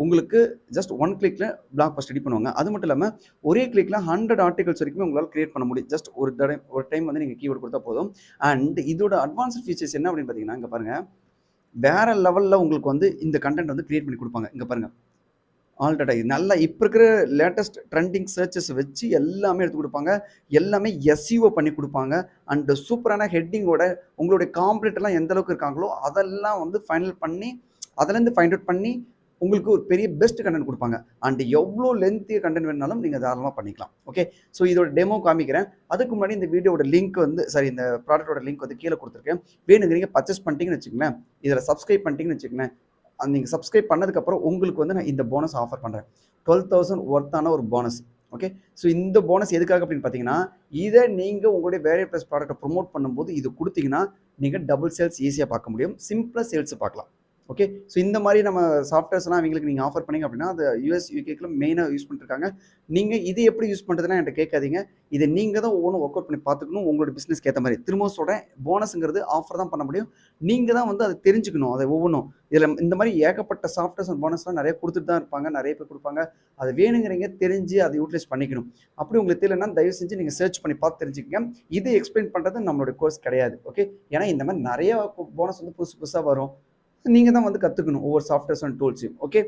உங்களுக்கு ஜஸ்ட் 1 கிளிக்கில் பிளாக் போஸ்ட் ரெடி பண்ணுவாங்க. அது மட்டும் இல்லாமல் ஒரே கிளிக்கில் 100 ஆர்டிகல்ஸ் வரைக்கும் உங்களால் கிரியேட் பண்ண முடியும். ஜஸ்ட் ஒரு டைம் வந்து நீங்கள் கீவேர்டு கொடுத்தா போதும். அண்ட் இதோட அட்வான்ஸ்டு ஃபீச்சர்ஸ் என்ன அப்படின்னு பார்த்தீங்கன்னா, இங்கே பாருங்கள், வேறு லெவலில் உங்களுக்கு வந்து இந்த கண்டென்ட் வந்து கிரியேட் பண்ணி கொடுப்பாங்க. இங்கே பாருங்கள், ஆல்ரெடி நல்லா இப்போ இருக்கிற லேட்டஸ்ட் ட்ரெண்டிங் சர்ச்சஸ் வச்சு எல்லாமே எடுத்து கொடுப்பாங்க. எல்லாமே எஸ்இஓ பண்ணி கொடுப்பாங்க. அண்டு சூப்பரான ஹெட்டிங்கோட உங்களுடைய காம்படிட்டர்லாம் எந்த அளவுக்கு இருக்காங்களோ அதெல்லாம் வந்து ஃபைனல் பண்ணி அதுலேருந்து ஃபைண்ட் அவுட் பண்ணி உங்களுக்கு ஒரு பெரிய பெஸ்ட் கண்டென்ட் கொடுப்பாங்க. அண்ட் எவ்வளோ லென்த்திய கண்டென்ட் வேணாலும் நீங்கள் தாராளமாக பண்ணிக்கலாம். ஓகே, ஸோ இதோட டெமோ காமிக்கிறேன். அதுக்கு முன்னாடி இந்த வீடியோட லிங்க் வந்து இந்த ப்ராடக்டோட லிங்க் வந்து கீழே கொடுத்துருக்கேன். வேணுங்கிறீங்க பர்ச்சேஸ் பண்ணிட்டீங்கன்னு வச்சுக்கோங்களேன், இதில் சப்ஸ்கிரைப் பண்ணிட்டீங்கன்னு வச்சுக்கோங்களேன். நீங்கள் சப்ஸ்கிரைப் பண்ணதுக்கப்புறம் உங்களுக்கு வந்து நான் இந்த போனஸ் ஆஃபர் பண்ணுறேன். 12,000 ஒர்த்தான ஒரு போனஸ். ஓகே, ஸோ இந்த போனஸ் எதுக்காக அப்படின்னு பார்த்தீங்கன்னா, இதை நீங்கள் உங்களுடைய வேரியர் ப்ளஸ் ப்ராடக்ட்டை ப்ரொமோட் பண்ணும்போது இது கொடுத்தீங்கன்னா நீங்கள் டபுள் சேல்ஸ் ஈஸியாக பார்க்க முடியும். சிம்பிளாக சேல்ஸ் பார்க்கலாம். ஓகே. ஸோ இந்த மாதிரி நம்ம சாஃப்ட்வேர்ஸ்லாம் அவங்களுக்கு நீங்கள் ஆஃபர் பண்ணீங்க அப்படின்னா அது யூஎஸ் யூகேக்குள்ள மெயினாக யூஸ் பண்ணிருக்காங்க. நீங்கள் இது எப்படி யூஸ் பண்ணுறதுன்னா என்கிட்ட கேட்காதீங்க. இதை நீங்கள் தான் ஒவ்வொன்றும் ஒர்க் அவுட் பண்ணி பார்த்துக்கணும் உங்களோட பிஸ்னஸ்க்கு ஏற்ற மாதிரி. திரும்பவும் சொல்கிறேன், போனஸுங்கிறது ஆஃபர் தான் பண்ண முடியும். நீங்கள் தான் வந்து அதை தெரிஞ்சுக்கணும். அதை ஒவ்வொன்றும் இதில் இந்த மாதிரி ஏகப்பட்ட சாஃப்ட்வேர்ஸ் அண்ட் போனஸ்லாம் நிறைய கொடுத்துட்டு தான் இருப்பாங்க. நிறைய பேர் கொடுப்பாங்க. அது வேணுங்கிறீங்க தெரிஞ்சு அதை யூட்டிலைஸ் பண்ணிக்கணும். அப்படி உங்களுக்கு தெரியலன்னா தயவு செஞ்சு நீங்கள் சர்ச் பண்ணி பார்த்து தெரிஞ்சுக்கங்க. இது எக்ஸ்பிளைன் பண்ணுறது நம்மளுடைய கோர்ஸ் கிடையாது. ஓகே. ஏன்னா இந்த மாதிரி நிறைய போனஸ் வந்து புதுசு புதுசாக வரும். நீங்கள் தான் வந்து கற்றுக்கணும் ஒவ்வொரு சாஃப்ட்வேர்ஸ் அண்ட் டூல்ஸையும். ஓகே.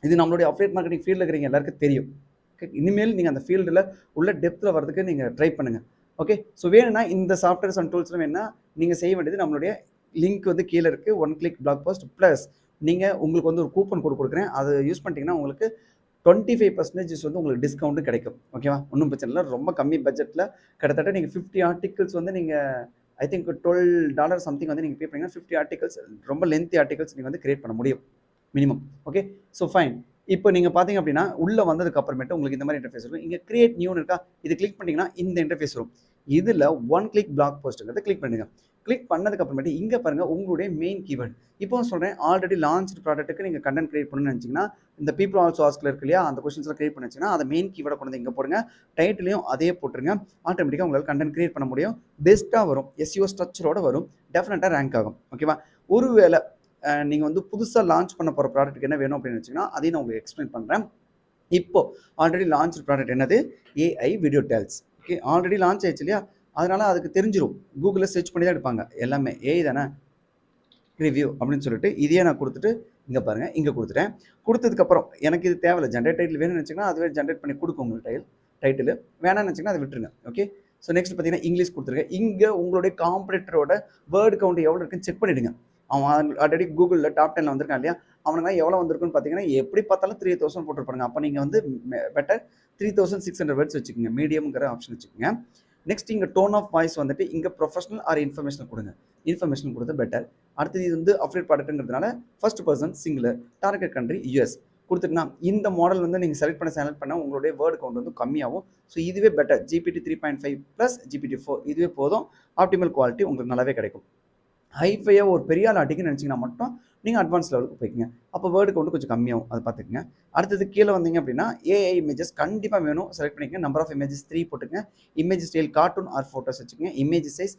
இது நம்மளுடைய அஃபிலியேட் மார்க்கெட்டிங் ஃபீல்டில் இருக்கிறீங்க எல்லாருக்கும் தெரியும். ஓகே. இனிமேல் நீங்கள் அந்த ஃபீல்டில் உள்ள டெப்த்தில் வரதுக்கு நீங்கள் ட்ரை பண்ணுங்கள். ஓகே. ஸோ வேணும்னா இந்த சாஃப்ட்வேர்ஸ் அண்ட் டூல்ஸ்லாம் வேணும்னா நீங்கள் செய்ய வேண்டியது நம்மளுடைய லிங்க் வந்து கீழே இருக்குது. One click blog post plus நீங்கள் உங்களுக்கு வந்து ஒரு கூப்பன் கோட் கொடுக்குறேன். அதை யூஸ் பண்ணிட்டீங்கன்னா உங்களுக்கு 25% வந்து உங்களுக்கு டிஸ்கவுண்ட்டும் கிடைக்கும். ஓகேவா? ஒன்றும் பிரச்சனை இல்லை. ரொம்ப கம்மி பட்ஜெட்டில் கிட்டத்தட்ட நீங்கள் 50 ஆர்டிகல்ஸ் வந்து நீங்கள் ஐ திங்க் $12 சம்திங் வந்து நீங்கள் பே பண்ணிங்கன்னா 50 ஆர்டிகல்ஸ் ரொம்ப லென்த்தி ஆர்டிகல்ஸ் நீங்கள் வந்து கிரியேட் பண்ண முடியும் மினிமம். ஓகே. So fine. இப்போ நீங்கள் பார்த்தீங்க அப்படின்னா உள்ளே வந்ததுக்கு அப்புறமேட்டு உங்களுக்கு இந்த மாதிரி இன்டர்ஃபேஸ் இருக்கும். இங்கே கிரியேட் நியூன்னு இருக்கா, இது கிளிக் பண்ணிங்கன்னா இந்த இன்டர்ஃபேஸ் வரும். இதில் ஒன் கிளிக் பிளாக் போஸ்ட்டுங்கிறத கிளிக் பண்ணுங்க. கிளிக் பண்ணதுக்கு அப்புறமேட்டு இங்கே பாருங்கள் உங்களுடைய மெயின் கீவேர்டு. இப்போ சொல்கிறேன், ஆல்ரெடி லான்ச் ப்ராடக்ட்டுக்கு நீங்கள் கண்டென்ட் கிரியேட் பண்ணணும்னு நினச்சிங்கன்னா இந்த பீப்புள் ஆல்சோ ஆஸ்கில் இருக்கு இல்லையா, அந்த கொஸ்டின்ஸ்லாம் கிரியேட் பண்ணி வச்சிங்கன்னா அதை மெயின் கீவேர்டை கொண்டு வந்து இங்கே போடுங்க. டைட்டிலையும் அதே போட்டுருங்க. ஆட்டோமேட்டிக்காக உங்களால் கண்டென்ட் கிரியேட் பண்ண முடியும். பெஸ்ட்டாக வரும். எஸ்இஓ ஸ்ட்ரக்சரோட வரும். டெஃபினட்டாக ரேங்க் ஆகும். ஓகேவா? ஒருவேளை நீங்கள் வந்து புதுசாக லான்ச் பண்ண போகிற ப்ராடக்ட்டுக்கு என்ன வேணும் அப்படின்னு வச்சிங்கன்னா அதையும் நான் உங்களுக்கு எக்ஸ்பிளைன் பண்ணுறேன். இப்போ ஆல்ரெடி லான்ச் ப்ராடக்ட் என்னது, AI video tales. Okay. Already launch ஆயிடுச்சு இல்லையா, அதனால் அதுக்கு தெரிஞ்சிடும். கூகுளில் சர்ச் பண்ணி தான் எடுப்பாங்க. எல்லாமே ஏஐ தானே, ரிவ்யூ அப்படின்னு சொல்லிட்டு இதையே நான் கொடுத்துட்டு இங்கே பாருங்கள் இங்கே கொடுத்துட்டேன். கொடுத்ததுக்கப்புறம் எனக்கு இது தேவையில்லை, ஜென்ரேட் டைட்டில் வேணும்னு நினச்சிங்கன்னா அதுவே ஜென்ரேட் பண்ணி கொடுக்கும் உங்களுக்கு டைட்டில். வேணாம்னு நினச்சிங்கன்னா அதை விட்டுருங்க. ஓகே. ஸோ நெக்ஸ்ட் பார்த்தீங்கன்னா இங்கிலீஷ் கொடுத்துருக்கேன். இங்கே உங்களுடைய காம்படிட்டரோட வேர்டு கவுண்ட் எவ்வளோ இருக்குன்னு செக் பண்ணிவிடுங்க. அவன் ஆல்ரெடி கூகுளில் டாப் 10 வந்திருக்கான் இல்லையா, அவனுக்கு எவ்வளோ வந்திருக்குன்னு பார்த்தீங்கன்னா எப்படி பார்த்தாலும் 3000 போட்டிருப்பாங்க. அப்போ நீங்கள் வந்து பெட்டர் 3600 வேர்ட்ஸ் வச்சுக்கோங்க. மீடியம்ங்கிற ஆப்ஷன் வச்சுக்கோங்க. நெக்ஸ்ட் இங்கே டோன் ஆஃப் வாய்ஸ் வந்துட்டு இங்கே ப்ரொஃபஷனல் ஆர் இன்ஃபர்மேஷனல் கொடுங்க. இன்ஃபர்மேஷன் கொடுத்து பெட்டர். அடுத்தது இது வந்து அஃபிலியேட் ப்ராடக்ட்ங்கிறதுனால first person singular, target country US கொடுத்துட்டுனா இந்த மாடல் வந்து நீங்கள் செலக்ட் பண்ண உங்களுடைய வேர்டு கவுண்ட் வந்து கம்மியாகும். ஸோ இதுவே பெட்டர். GPT 3.5 ப்ளஸ் GPT 4 இதுவே போதும். ஆப்டிமல் குவாலிட்டி உங்களுக்கு நல்லாவே கிடைக்கும். ஹைஃபையாக ஒரு பெரிய ஆள் அடிக்கணும்னு நினச்சிங்கன்னா மட்டும் நீங்கள் அட்வான்ஸ் லெவலுக்கு போய்க்குங்க. அப்போ வேர்டு கவுண்ட் கொஞ்சம் கம்மியாகும். அதை பார்த்துக்குங்க. அடுத்தது கீழே வந்தீங்க அப்படின்னா ஏஐ இமேஜஸ் கண்டிப்பாக வேணும். செலக்ட் பண்ணிக்கங்க. நம்பர் ஆஃப் இமேஜஸ் 3 போட்டுங்க. Image style cartoon or photos வச்சுக்கோங்க. Image size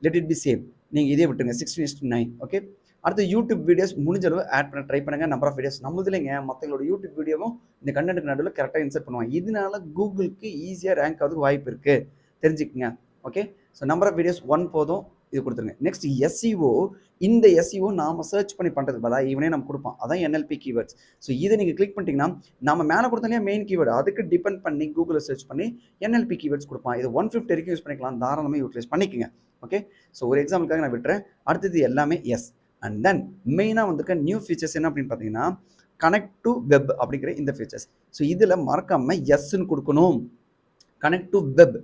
let it be same. நீங்கள் இதே விட்டுங்க 16:9. ஓகே. அடுத்து யூடியூப் வீடியோஸ் முடிஞ்ச அளவு ஆட் பண்ண ட்ரை பண்ணுங்கள். நம்பர் ஆஃப் வீடியோஸ் நம்மளது இல்லைங்க, மற்றவங்களோட யூடியூப் வீடியோவும் இந்த கண்டென்ட்டுக்கு நடுவில் கரெக்டாக இன்சர்ட் பண்ணுவாங்க. இதனால கூகுளுக்கு ஈஸியாக ரேங்க் ஆகிறதுக்கு வாய்ப்பு இருக்குது, தெரிஞ்சுக்கங்க. Okay. So number of videos 1 போதும், இது கொடுத்துருங்க. Next SEO. இந்த எஸ்இஓ நாம் சர்ச் பண்ணி பண்ணுறதுக்கு பதிலாக இவனே நம்ம கொடுப்போம். அதான் என்எல்பி கீவேர்ட்ஸ். ஸோ இதை நீங்கள் கிளிக் பண்ணிட்டீங்கன்னா நம்ம மேலே கொடுத்தோன்னே மெயின் கீவேர்டு அதுக்கு டிபெண்ட் பண்ணி கூகுளில் சர்ச் பண்ணி என்எல்பி கீவேர்ட்ஸ் கொடுப்பான். இது 150 வரைக்கும் யூஸ் பண்ணிக்கலாம். தாராளமாக யூட்டிலைஸ் பண்ணிக்கோங்க. ஓகே. ஸோ ஒரு எக்ஸாம்பிளுக்காக நான் விட்டுறேன். அடுத்தது எல்லாமே எஸ். அண்ட் தென் மெயினாக வந்துருக்க நியூ ஃபீச்சர்ஸ் என்ன அப்படின்னு பார்த்தீங்கன்னா கனெக்ட் டு வெப் அப்படிங்கிற இந்த ஃபீச்சர்ஸ். ஸோ இதில் மறக்காமல் எஸ்ன்னு கொடுக்கணும். கனெக்ட் டு வெப்,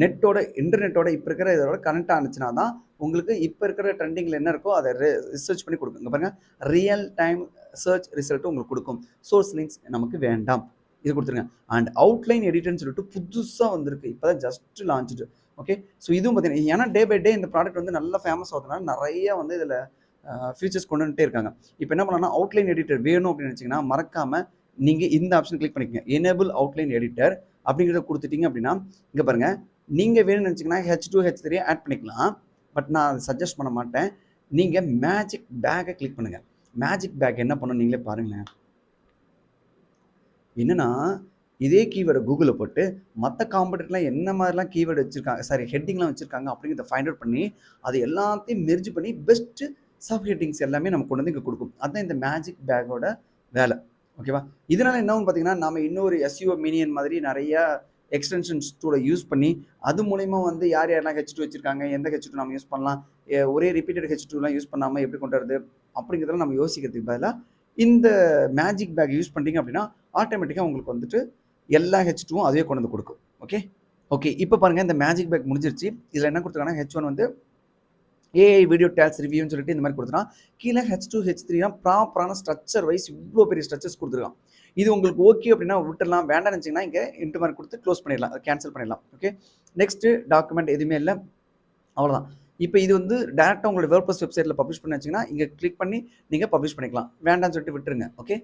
நெட்டோட இன்டர்நெட்டோட இப்போ இருக்கிற இதோட கனெக்ட் ஆனிச்சுன்னா தான் உங்களுக்கு இப்போ இருக்கிற ட்ரெண்டிங்கில் என்ன இருக்கோ அதை ரிசர்ச் பண்ணி கொடுக்கும். இங்கே பாருங்கள், ரியல் டைம் சர்ச் ரிசல்ட்டும் உங்களுக்கு கொடுக்கும். சோர்ஸ் லிங்க்ஸ் நமக்கு வேண்டாம், இது கொடுத்துருங்க. அண்ட் அவுட்லைன் எடிட்டர்னு சொல்லிட்டு புதுசாக வந்திருக்கு. இப்போ தான் ஜஸ்ட் லான்ச்சு. ஓகே. ஸோ இதுவும் பார்த்தீங்கன்னா ஏன்னா டே பை டே இந்த ப்ராடக்ட் வந்து நல்லா ஃபேமஸ் ஆகுதுனால நிறைய வந்து இதில் ஃபீச்சர்ஸ் கொண்டு வந்துட்டே இருக்காங்க. இப்போ என்ன பண்ணலாம்னா அவுட்லைன் எடிட்டர் வேணும் அப்படின்னு நினச்சிங்கன்னா மறக்காமல் நீங்கள் இந்த ஆப்ஷன் கிளிக் பண்ணிக்கங்க. எனேபிள் அவுட்லைன் எடிட்டர் அப்படிங்கிறத கொடுத்துட்டீங்க அப்படின்னா இங்கே பாருங்கள், நீங்கள் வேணும்னு நினச்சிங்கன்னா H2 H3 ஆட் பண்ணிக்கலாம். பட் நான் அதை சஜஸ்ட் பண்ண மாட்டேன். நீங்கள் மேஜிக் பேக்கை கிளிக் பண்ணுங்கள். மேஜிக் பேக் என்ன பண்ணணும் நீங்களே பாருங்களேன். என்னன்னா இதே கீவேர்டை கூகுளில் போட்டு மற்ற காம்படிட்டர்லாம் என்ன மாதிரிலாம் கீவேர்டு வச்சுருக்காங்க, சாரி ஹெட்டிங்லாம் வச்சுருக்காங்க அப்படிங்கிறத ஃபைண்ட் அவுட் பண்ணி அது எல்லாத்தையும் மெர்ஜ் பண்ணி பெஸ்ட்டு சப் ஹெட்டிங்ஸ் எல்லாமே நம்ம கொண்டு வந்து இங்கே கொடுக்கும். அதுதான் இந்த மேஜிக் பேக்கோட வேலை. ஓகேவா? இதனால் என்னன்னு பார்த்தீங்கன்னா நம்ம இன்னொரு எஸ்இஓ மினியன் மாதிரி நிறையா எக்ஸ்டென்ஷன்ஸ் டூலை யூஸ் பண்ணி அது மூலயமா வந்து யார் யாரெல்லாம் H2 வச்சுருக்காங்க, எந்த H2 நம்ம யூஸ் பண்ணலாம், ஒரே ரிப்பீட்டட் H2லாம் யூஸ் பண்ணாமல் எப்படி கொண்டு வரது அப்படிங்கிறதெல்லாம் நம்ம யோசிக்கிறதுக்கு பதிலாக இந்த மேஜிக் பேக் யூஸ் பண்ணிட்டீங்க அப்படின்னா ஆட்டோமேட்டிக்காக உங்களுக்கு வந்துட்டு எல்லா H2வும் அதுவே கொண்டு வந்து கொடுக்கும். ஓகே. ஓகே. இப்போ பாருங்கள், இந்த மேஜிக் பேக் முடிஞ்சிருச்சு. இதில் என்ன கொடுத்துருக்காங்கன்னா H1 வந்து ஏஐ வீடியோ டேல்ஸ் ரிவ்யூன்னு சொல்லிட்டு இந்த மாதிரி கொடுத்துருக்கான். கீழே H2 H3 ப்ராப்பரான ஸ்ட்ரக்சர் வைஸ் இவ்வளோ பெரிய ஸ்ட்ரக்சர்ஸ் கொடுத்துருக்கான். இது உங்களுக்கு ஓகே அப்படின்னா விட்டுடலாம். வேண்டாம்னு நினச்சிங்கன்னா இங்கே இன்ட்டு மார்க் கொடுத்து க்ளோஸ் பண்ணிடலாம், கேன்சல் பண்ணிடலாம். ஓகே. நெக்ஸ்ட்டு டாக்குமெண்ட் எதுவுமே இல்லை, அவ்வளோதான். இப்போ இது வந்து டேரெக்டாக உங்களோட வேர்ட்பிரஸ் வெப்சைட்டில் பப்ளிஷ் பண்ணி வச்சிங்கன்னா இங்கே கிளிக் பண்ணி நீங்கள் பப்ளிஷ் பண்ணிக்கலாம். வேண்டாம்னு சொல்லிட்டு விட்டுருங்க. ஓகே,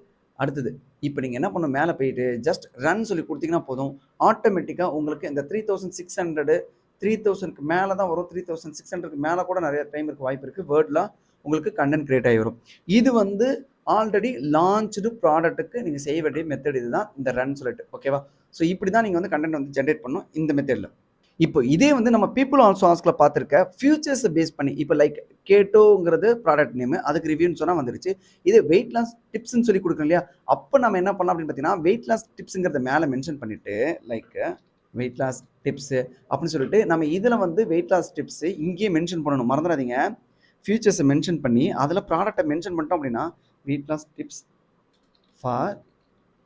அடுத்தது இப்போ நீங்கள் என்ன பண்ணணும், மேலே போயிட்டு ஜஸ்ட் ரன் சொல்லி கொடுத்தீங்கன்னா போதும். ஆட்டோமேட்டிக்காக உங்களுக்கு இந்த 3600 3000க்கு மேலே தான் வரும். 3600க்கு மேலே கூட நிறைய டைம் இருக்க வாய்ப்பு இருக்குது. வேர்ட்லாம் உங்களுக்கு கண்டென்ட் கிரியேட் ஆகி வரும். இது வந்து ஆல்ரெடி லான்ச்டு ப்ராடக்ட்டுக்கு நீங்கள் செய்ய வேண்டிய மெத்தட் இதுதான், இந்த ரன் சொல்லிட்டு. ஓகேவா? ஸோ இப்படி தான் நீங்கள் வந்து கண்டென்ட் வந்து ஜென்ரேட் பண்ணணும் இந்த மெத்தடில். இப்போ இதே வந்து நம்ம பீப்புள் ஆல்சோ ஆஸ்க்ல பார்த்துருக்க ஃபியூச்சர்ஸை பேஸ் பண்ணி இப்போ லைக் கேட்டோங்கிறது ப்ராடக்ட் நேமு, அதுக்கு ரிவ்யூன்னு சொன்னால் வந்துருச்சு. இதே வெயிட் லாஸ் டிப்ஸ்ன்னு சொல்லி கொடுக்கணும் இல்லையா? அப்போ நம்ம என்ன பண்ணலாம் அப்படின்னு பார்த்தீங்கன்னா, வெயிட் லாஸ் டிப்ஸுங்கிறத மேலே மென்ஷன் பண்ணிவிட்டு லைக் வெயிட் லாஸ் டிப்ஸு அப்படின்னு சொல்லிட்டு நம்ம இதில் வந்து வெயிட் லாஸ் டிப்ஸு இங்கேயே மென்ஷன் பண்ணணும். மறந்துடாதீங்க, ஃபியூச்சர்ஸை மென்ஷன் பண்ணி அதில் ப்ராடக்ட்டை மென்ஷன் பண்ணிட்டோம் அப்படின்னா weight loss tips for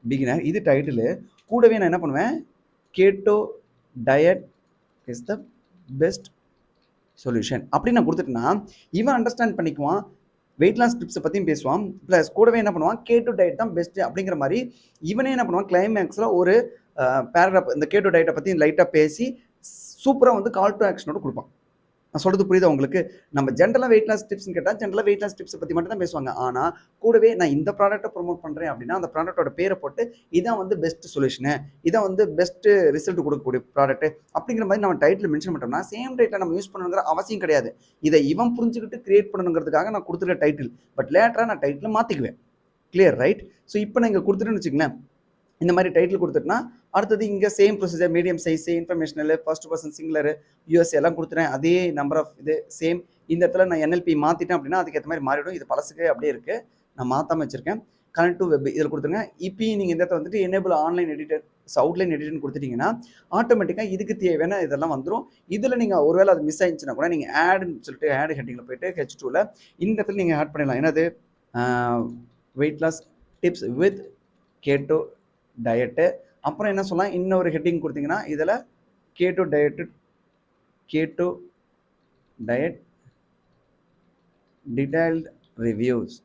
beginner இது டைட்டிலு. கூடவே நான் என்ன பண்ணுவேன், keto diet is the best solution அப்படி நான் கொடுத்துட்டேன்னா இவன் அண்டர்ஸ்டாண்ட் பண்ணிக்குவான், வெயிட் லாஸ் டிப்ஸை பற்றியும் பேசுவான், ப்ளஸ் கூடவே என்ன பண்ணுவான், கேட்டோ டயட் தான் பெஸ்ட்டு அப்படிங்கிற மாதிரி இவனே என்ன பண்ணுவான், கிளைமேக்ஸில் ஒரு பேராகிராஃப் இந்த கேட்டோ டயட்டை பற்றி லைட்டாக பேசி சூப்பராக வந்து கால் டு ஆக்ஷனோட கொடுப்பான். நான் சொல்கிறது புரியுதா உங்களுக்கு? நம்ம ஜென்ரலாக வெயிட் லாஸ் டிப்ஸ்னு கேட்டால் ஜென்ரலாக வெயிட் லாஸ் டிப்ஸை பற்றி மட்டும் தான் பேசுவாங்க. ஆனால் கூடவே நான் இந்த ப்ராடக்ட்டை ப்ரொமோட் பண்ணுறேன் அப்படின்னா அந்த ப்ராடக்ட்டோட பேரை போட்டு இதான் வந்து பெஸ்ட் சொல்யூஷனு, இதான் வந்து பெஸ்ட்டு ரிசல்ட் கொடுக்கக்கூடிய ப்ராடக்ட்டு அப்படிங்கிற மாதிரி நம்ம டைட்டில் மென்ஷன் பண்ணிட்டோம்னா சேம் டைட்டில் நம்ம யூஸ் பண்ணணுங்கிற அவசியம் கிடையாது. இதை இவன் புரிஞ்சுக்கிட்டு கிரியேட் பண்ணணுங்கிறதுக்காக நான் கொடுத்துருக்க டைட்டில். பட் லேட்டராக நான் டைட்டில் மாற்றிக்குவேன். Clear right? ஸோ இப்போ நான் இங்கே கொடுத்துட்டேன்னு வச்சுங்களேன், இந்த மாதிரி டைட்டில் கொடுத்துட்டுனா அடுத்தது இங்கே same procedure medium size informational first person singular US எல்லாம் கொடுத்துட்டேன். அதே நம்பர் ஆஃப் இது சேம். இந்த இடத்துல நான் என்எல்பி மாற்றிட்டேன் அப்படின்னா அதுக்கேற்ற மாதிரி மாறிடும். இது பழசுக்கு அப்படியே இருக்குது, நான் மாற்றாமல் வச்சுருக்கேன். கனெக்ட் டு வெப் இதில் கொடுத்துருங்க. இப்போயும் நீங்கள் இந்த இடத்துல வந்துட்டு எனேபிள் ஆன்லைன் எடிட்டர் அவுட்லைன் எடிட்டர்னு கொடுத்துட்டிங்கன்னா ஆட்டோமேட்டிக்காக இதுக்கு தேவையான இதெல்லாம் வந்துடும். இதில் நீங்கள் ஒருவேளை அது மிஸ் ஆயிடுச்சுன்னா கூட நீங்கள் ஆடுன்னு சொல்லிட்டு ஆட் ஹெட்டிங்கில் போயிட்டு H2ல இந்த இடத்துல நீங்கள் ஆட் பண்ணிடலாம். என்னது, weight loss tips with keto diet. அப்புறம் என்ன சொல்லலாம், இன்னொரு ஹெட்டிங் கொடுத்தீங்கன்னா இதில் கேட்டோ டயட் டீடைல்டு ரிவ்யூஸ்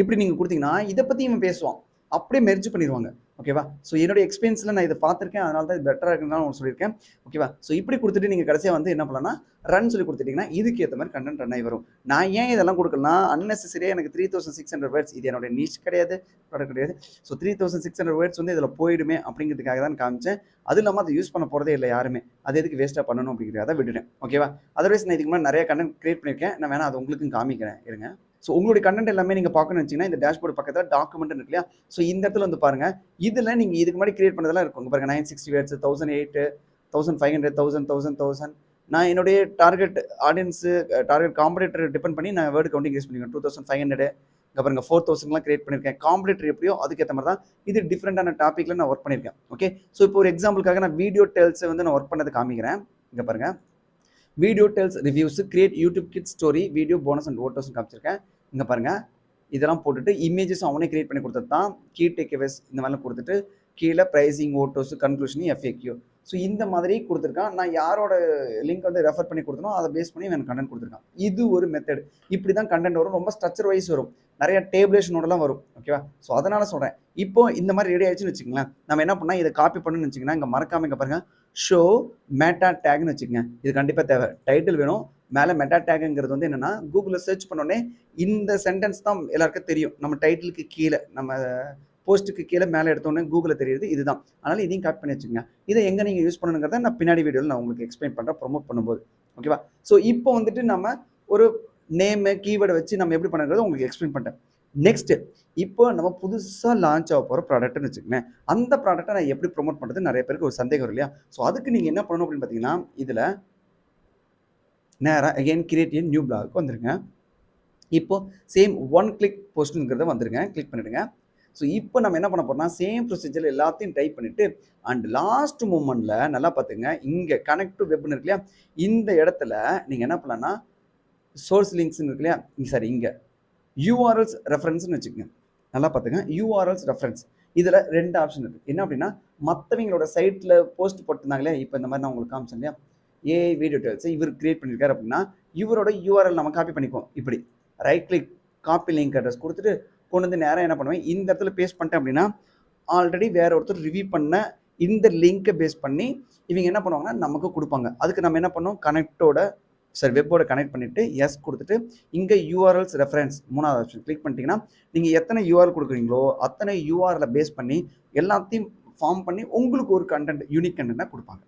இப்படி நீங்கள் கொடுத்தீங்கன்னா இதை பற்றி இவன் பேசுவான், அப்படியே மெர்ஜ் பண்ணிடுவாங்க. ஓகேவா? ஸோ என்னோட எக்ஸ்பீரியன்ஸில் நான் இதை பார்த்துருக்கேன், அதனால தான் இது பெட்டராக இருக்குன்னு நான் சொல்லியிருக்கேன். ஓகேவா? ஸோ இப்படி கொடுத்துட்டு நீங்கள் கடைசியாக வந்து என்ன பண்ணலாம்னா ரன் சொல்லி கொடுத்துட்டிங்கன்னா இதுக்கு ஏற்ற மாதிரி கண்டென்ட் ரன் ஆகி வரும். நான் ஏன் இதெல்லாம் கொடுக்கலாம், அன்னெசரியாக எனக்கு 3600 வேர்ட்ஸ் இது என்னோட நீச் கிடையாது, ப்ராடக்ட் கிடையாது. ஸோ 3600 வேர்ட்ஸ் வந்து இதில் போயிடுமே அப்படிங்கிறதுக்காக தான் காமிச்சேன். அது இல்லாமல் அதை யூஸ் பண்ண போகிறதே இல்லை யாருமே, அது எதுக்கு வேஸ்ட்டாக பண்ணணும் அப்படிங்கிறத விட்டுட்டேன். ஓகேவா? அதர்வைஸ் நான் இதுக்கு முன்னாடி நிறைய கண்டென்ட் கிரியேட் பண்ணியிருக்கேன், நான் வேணால் அது உங்களுக்கும் காமிக்கிறேன் இருங்க. ஸோ உங்களுடைய கண்டென்ட் எல்லாமே நீங்கள் பார்க்கணும்னு வச்சிங்கன்னா இந்த டேஷ்போர்டு பக்கத்தில் டாக்குமெண்ட் இருக்கு இல்லையா? ஸோ இந்த இடத்துல வந்து பாருங்கள், இதில் நீங்கள் இதுக்கு முன்னாடி கிரியேட் பண்ணதெல்லாம் இருக்கும் பாருங்கள். 960 வேர்ட்ஸ், 1008, 1500, 1000. நான் என்னுடைய target audience target competitor depend பண்ணி நான் வேர்டு கவுண்டிங் யூஸ் பண்ணிக்கிறேன். 2500 இங்கே பாருங்க 4000லாம் கிரியேட் பண்ணியிருக்கேன். காம்படிட்டர் எப்படியோ அதுக்கேற்ற மாதிரி தான் இது டிஃப்ரெண்டான டாப்பிக்கில் நான் ஒர்க் பண்ணியிருக்கேன். ஓகே, ஸோ இப்போ ஒரு எக்ஸாம்பிளுக்காக நான் வீடியோ டெல்ஸை வந்து நான் ஒர்க் பண்ணது காமிக்கிறேன். இங்கே பாருங்கள், video tells reviews create YouTube kid story video bonus and ஓட்டோஸ் காமிச்சிருக்கேன். இங்கே பாருங்கள், இதெல்லாம் போட்டுட்டு இமேஜஸ் அவனே கிரியேட் பண்ணி கொடுத்தது தான். கீ டேக்அவேஸ் இந்த மாதிரிலாம் கொடுத்துட்டு கீழே ப்ரைஸிங் ஓட்டோஸ் கன்க்ளூஷன் FAQ. ஸோ இந்த மாதிரி கொடுத்துருக்கான். நான் யாரோட லிங்க் வந்து ரெஃபர் பண்ணி கொடுத்தனோ அதை பேஸ் பண்ணி எனக்கு கண்டென்ட் கொடுத்துருக்கான். இது ஒரு மெத்தட். இப்படி தான் கண்டென்ட் வரும், ரொம்ப ஸ்ட்ரக்சர் வைஸ் வரும், நிறைய டேபிளேஷனோடலாம் வரும். ஓகேவா? ஸோ அதனால் சொல்கிறேன், இப்போ இந்த மாதிரி ரெடி ஆயிடுச்சுன்னு வச்சுக்கங்களேன், நம்ம என்ன பண்ணால் இதை காப்பி பண்ணணும்னு வச்சுக்கோங்கன்னா இங்கே மறக்காமல் இங்கே பாருங்கள் ஷோ மெட்டா டேக்னு வச்சுக்கோங்க. இது கண்டிப்பாக தேவை. டைட்டில் வேணும், மேலே மெட்டா டேக்குங்கிறது வந்து என்னென்னா கூகுளில் சர்ச் பண்ணோடனே இந்த சென்டென்ஸ் தான் எல்லாருக்கும் தெரியும். நம்ம டைட்டிலுக்கு கீழே நம்ம போஸ்ட்டுக்கு கீழே மேலே எடுத்தோடனே கூகுளில் தெரியுது இதுதான். அதனால் இதையும் காப்பி பண்ணி வச்சுக்கோங்க. இதை எங்கே நீங்கள் யூஸ் பண்ணணுங்கிறத நான் பின்னாடி வீடியோவில் நான் உங்களுக்கு எக்ஸ்பிளைன் பண்ணுறேன் ப்ரொமோட் பண்ணும்போது. ஓகேவா? ஸோ இப்போ வந்துட்டு நம்ம ஒரு நேமு கீவேர்டை வச்சு நம்ம எப்படி பண்ணுறது உங்களுக்கு எக்ஸ்பிளைன் பண்ணிட்டேன். நெக்ஸ்ட்டு இப்போ நம்ம புதுசாக லான்ச் ஆக போகிற ப்ராடக்ட்னு வச்சுக்கோங்க. அந்த ப்ராடக்ட்டை நான் எப்படி ப்ரொமோட் பண்ணுறது நிறைய பேருக்கு ஒரு சந்தேகம் இல்லையா? ஸோ அதுக்கு நீங்கள் என்ன பண்ணணும் அப்படின்னு பார்த்தீங்கன்னா இதில் நேராக again create a new blog வந்துருங்க. இப்போ சேம் ஒன் கிளிக் போஸ்ட்டுங்கிறத வந்துருங்க, கிளிக் பண்ணிவிடுங்க. ஸோ இப்போ நம்ம என்ன பண்ண போகிறோம்னா சேம் ப்ரொசீஜர் எல்லாத்தையும் டைப் பண்ணிவிட்டு அண்ட் லாஸ்ட் மூமெண்ட்டில் நல்லா பார்த்துங்க, இங்கே கனெக்ட் டு வெப்னு இருக்கு இல்லையா, இந்த இடத்துல நீங்கள் என்ன பண்ணலான்னா சோர்ஸ் லிங்க்ஸ்னு இருக்கு இல்லையா, சாரி இங்கே URLs ரெஃபரன்ஸ்னு வச்சுக்கோங்க. நல்லா பார்த்துங்க, URLs ரெஃபரன்ஸ் இதில் 2 ஆப்ஷன் இருக்குது. என்ன அப்படின்னா மற்றவங்களோட சைட்டில் போஸ்ட் போட்டிருந்தாங்களே, இப்போ இந்த மாதிரி நான் உங்களுக்கு காமிச்சேன் இல்லையா, ஏஐ வீடியோ டெல்ஸ் இவர் கிரியேட் பண்ணியிருக்காரு அப்படின்னா இவரோட URL நம்ம காப்பி பண்ணிக்குவோம். இப்படி right click copy link address கொடுத்துட்டு கொண்டு வந்து நேராக என்ன பண்ணுவேன், இந்த இடத்துல பேஸ்ட் பண்ணிட்டேன் அப்படின்னா ஆல்ரெடி வேற ஒருத்தர் ரிவ்யூ பண்ண இந்த லிங்கை பேஸ் பண்ணி இவங்க என்ன பண்ணுவாங்கன்னா நமக்கு கொடுப்பாங்க. அதுக்கு நம்ம என்ன பண்ணோம், கனெக்டோட சார் வெப்போட கனெக்ட் பண்ணிவிட்டு எஸ் கொடுத்துட்டு இங்கே யூஆர்எல்ஸ் ரெஃபரன்ஸ் 3வது ஆப்ஷன் கிளிக் பண்ணிட்டீங்கன்னா நீங்கள் எத்தனை யூஆர்எல் கொடுக்குறீங்களோ அத்தனை யூஆர்எலை பேஸ் பண்ணி எல்லாத்தையும் ஃபார்ம் பண்ணி உங்களுக்கு ஒரு கண்டென்ட் யூனிக் கண்டென்ட்டாக கொடுப்பாங்க.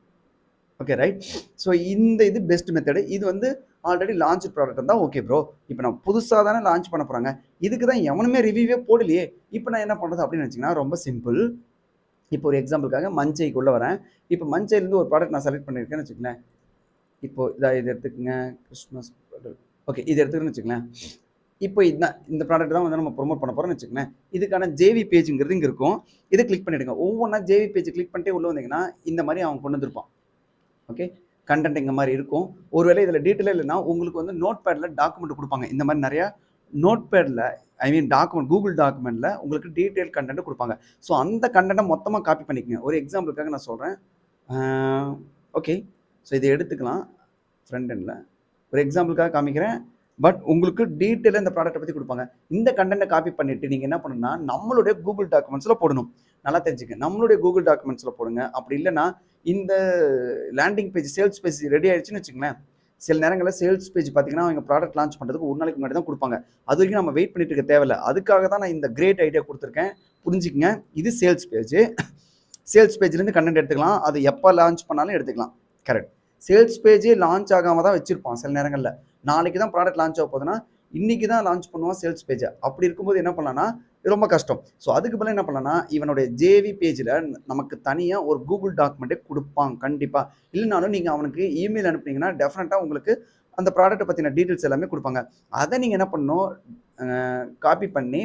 Okay right. ஸோ இந்த இது பெஸ்ட் மெத்தடு. இது வந்து ஆல்ரெடி லான்ச் ப்ராடக்ட் தான். ஓகே ப்ரோ, இப்போ நான் புதுசாக தானே லான்ச் பண்ண போகிறாங்க, இதுக்கு தான் எவனுமே ரிவ்யூவே போடலையே, இப்போ நான் என்ன பண்ணுறது அப்படின்னு நினச்சிங்கன்னா ரொம்ப சிம்பிள். இப்போ ஒரு எக்ஸாம்பிளுக்காக மஞ்சைக்குள்ளே வரேன். இப்போ மஞ்சைலேருந்து ஒரு ப்ராடக்ட் நான் செலக்ட் பண்ணியிருக்கேன்னு வச்சுக்கலேன். இப்போது இது எடுத்துக்கங்க, கிறிஸ்மஸ். ஓகே, இது எடுத்துக்கன்னு வச்சுக்கலேன். இப்போ இதுதான் இந்த ப்ராடக்ட் தான் வந்து நம்ம ப்ரொமோட் பண்ண போகிறோம்னு வச்சுக்கலேன். இதுக்கான ஜேவி பேஜுங்கிறது இங்கே இருக்கும். இதை கிளிக் பண்ணிவிடுங்க. ஒவ்வொன்றா ஜேவி பேஜ் கிளிக் பண்ணிட்டே உள்ளே வந்தீங்கன்னா இந்த மாதிரி அவன் கொண்டு வந்திருப்பான். ஓகே, கண்டென்ட் இங்கே மாதிரி இருக்கும். ஒருவேளை இதில் டீட்டெயிலாக இல்லைன்னா உங்களுக்கு வந்து நோட் பேடில் டாக்குமெண்ட் கொடுப்பாங்க. இந்த மாதிரி நிறையா நோட் பேடில் டாக்குமெண்ட் கூகுள் டாக்குமெண்ட்டில் உங்களுக்கு டீட்டெயில் கண்டென்ட் கொடுப்பாங்க. ஸோ அந்த கண்டென்ட்டை மொத்தமாக காப்பி பண்ணிக்கங்க. ஒரு எக்ஸாம்பிளுக்காக நான் சொல்கிறேன். ஓகே, ஸோ இதை எடுத்துக்கலாம். ஃப்ரண்ட் எண்டில் ஒரு எக்ஸாம்பிளுக்காக காமிக்கிறேன். பட் உங்களுக்கு டீட்டெயிலாக இந்த ப்ராடக்ட்டை பற்றி கொடுப்பாங்க. இந்த கண்டென்ட்டை காப்பி பண்ணிவிட்டு நீங்கள் என்ன பண்ணணும்னா நம்மளுடைய கூகுள் டாக்குமெண்ட்ஸில் போடணும். நல்லா தெரிஞ்சுங்க, நம்மளுடைய கூகுள் டாக்குமெண்ட்ஸில் போடுங்க. அப்படி இல்லைன்னா இந்த landing page sales page ready ஆயிடுச்சுன்னு வச்சுங்களேன். சில நேரங்களில் சேல்ஸ் பேஜ் பார்த்தீங்கன்னா அவங்க ப்ராடக்ட் லான்ச் பண்ணுறதுக்கு ஒரு நாளைக்கு முன்னாடி தான் கொடுப்பாங்க. அது வரைக்கும் நம்ம வெயிட் பண்ணிட்டு இருக்க தேவையில்லை. அதுக்காக தான் நான் இந்த கிரேட் ஐடியா கொடுத்துருக்கேன். புரிஞ்சுக்கங்க, இது சேல்ஸ் பேஜ். சேல்ஸ் பேஜ்லேருந்து கண்டென்ட் எடுத்துக்கலாம். அது எப்போ லான்ச் பண்ணாலும் எடுத்துக்கலாம். கரெக்ட். சேல்ஸ் பேஜே லான்ச் ஆகாமல் தான் வச்சுருப்பான் சில நேரங்களில். நாளைக்கு தான் ப்ராடக்ட் லான்ச் ஆக போகுதுன்னா இன்றைக்கி தான் லான்ச் பண்ணுவான் சேல்ஸ் பேஜை. அப்படி இருக்கும்போது என்ன பண்ணலான்னா ரொம்ப கஷ்டம். ஸோ அதுக்கு பதிலாக என்ன பண்ணலான்னா இவனுடைய ஜேவி பேஜில் நமக்கு தனியாக ஒரு கூகுள் டாக்குமெண்ட்டே கொடுப்பான் கண்டிப்பாக. இல்லைனாலும் நீங்கள் அவனுக்கு இமெயில் அனுப்புனீங்கன்னா டெஃபினட்டாக உங்களுக்கு அந்த ப்ராடக்ட்டை பற்றின டீட்டெயில்ஸ் எல்லாமே கொடுப்பாங்க. அதை நீங்கள் என்ன பண்ணணும், காப்பி பண்ணி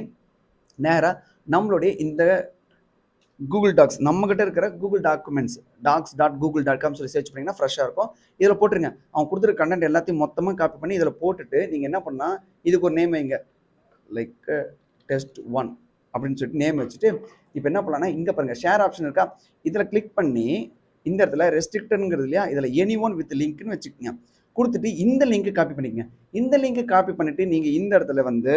நேராக நம்மளுடைய இந்த கூகுள் டாக்ஸ் நம்மகிட்ட இருக்கிற கூகுள் டாக்குமெண்ட்ஸ் docs.google.com சொல்லி சர்ச் பண்ணிங்கன்னா ஃப்ரெஷ்ஷாக இருக்கும். இதில் போட்டுருங்க. அவன் கொடுத்துருக்க கண்டென்ட் எல்லாத்தையும் மொத்தமாக காப்பி பண்ணி இதில் போட்டுட்டு நீங்கள் என்ன பண்ணால் இதுக்கு ஒரு நேம் வைங்க. லைக் டெஸ்ட் 1 அப்படின்னு சொல்லிட்டு நேம் வச்சுட்டு இப்போ என்ன பண்ணலான்னா இங்கே பாருங்கள் ஷேர் ஆப்ஷன் இருக்கா, இதில் கிளிக் பண்ணி இந்த இடத்துல ரெஸ்ட்ரிக்டனுங்கிறது இல்லையா, இதில் எனி ஒன் வித் லிங்க்னு வச்சுக்கோங்க. கொடுத்துட்டு இந்த லிங்க்கு காப்பி பண்ணிக்கங்க. இந்த லிங்க்கு காப்பி பண்ணிவிட்டு நீங்கள் இந்த இடத்துல வந்து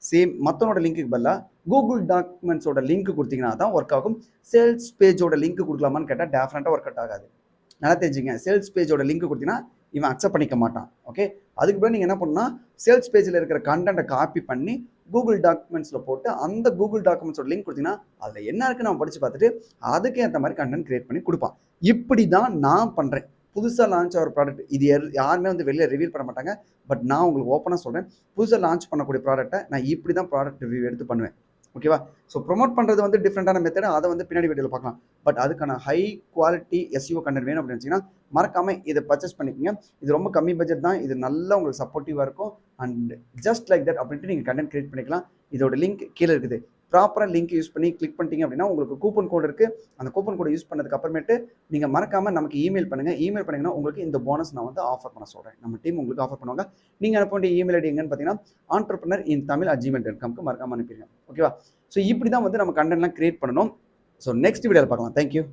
சேம் மற்றனோட லிங்க்குக்கு பதிலாக கூகுள் டாக்குமெண்ட்ஸோட லிங்க் கொடுத்தீங்கன்னா தான் ஒர்க் ஆகும். சேல்ஸ் பேஜோட லிங்க் கொடுக்கலாமான்னு கேட்டால் டெஃபினட்டாக ஒர்க் அவுட் ஆகாது. நல்லா தெரிஞ்சுங்க, சேல்ஸ் பேஜோட லிங்க் கொடுத்தீங்கன்னா இவன் அக்செப்ட் பண்ணிக்க மாட்டான். ஓகே, அதுக்கு பிறகு நீங்கள் என்ன பண்ணால் சேல்ஸ் பேஜில் இருக்கிற கண்டென்ட்டை காப்பி பண்ணி கூகுள் டாக்குமெண்ட்ஸில் போட்டு அந்த கூகுள் டாக்குமெண்ட்ஸோட லிங்க் கொடுத்தீங்கன்னா அதில் என்ன இருக்குன்னு நான் படித்து பார்த்துட்டு அதுக்கு ஏற்ற மாதிரி கண்டென்ட் கிரியேட் பண்ணி கொடுப்பான். இப்படி தான் நான் பண்ணுறேன். புதுசாக லான்ச் ஆகிற ப்ராடக்ட் இது யாருமே வந்து வெளியில் ரிவீல் பண்ண மாட்டாங்க. பட் நான் உங்களுக்கு ஓப்பனாக சொல்கிறேன், புதுசாக லான்ச் பண்ணக்கூடிய ப்ராடக்ட்டை நான் இப்படி தான் ப்ராடக்ட் ரிவ்யூ எடுத்து பண்ணுவேன். ஓகேவா? ஸோ ப்ரொமோட் பண்ணுறது வந்து டிஃப்ரெண்ட்டான மெத்தட், அதை வந்து பின்னாடி வீடியோவில் பார்க்கலாம். பட் அதுக்கான ஹை குவாலிட்டி எஸ்இஓ கண்டென்ட் வேணும் அப்படின்னு நினச்சிங்கன்னா மறக்காமல் இதை பர்ச்சேஸ் பண்ணிக்கோங்க. இது ரொம்ப கம்மி பட்ஜெட் தான். இது நல்லா உங்களுக்கு சப்போர்ட்டிவாக இருக்கும். அண்ட் ஜஸ்ட் லைக் தட் அப்படின்ட்டு நீங்கள் கண்டென்ட் கிரியேட் பண்ணிக்கலாம். இதோட லிங்க் கீழே இருக்குது. ப்ராப்பராக லிங்க் யூஸ் பண்ணி கிளிக் பண்ணிட்டீங்க அப்படின்னா உங்களுக்கு கூப்பன் கோட் இருக்குது. அந்த கூப்பன் கோடை யூஸ் பண்ணதுக்கு அப்புறமேட்டு நீங்கள் மறக்காமல் நமக்கு இமெயில் பண்ணுங்கள். இமெயில் பண்ணிங்கன்னா உங்களுக்கு இந்த போனஸ் நான் வந்து ஆஃபர் பண்ண சொல்கிறேன். நம்ம டீம் உங்களுக்கு ஆஃபர் பண்ணுவாங்க. நீங்கள் அனுப்ப வேண்டிய இமெயில் ஐடி எங்கன்னு பார்த்தீங்கன்னா entrepreneur@gmail.com மறக்காமல் அனுப்பிடுங்க. ஓகேவா? ஸோ இப்படி தான் வந்து நம்ம கண்டென்ட்லாம் கிரியேட் பண்ணணும். ஸோ நெக்ஸ்ட் வீடியோவில் பார்க்கலாம். தேங்க்யூ.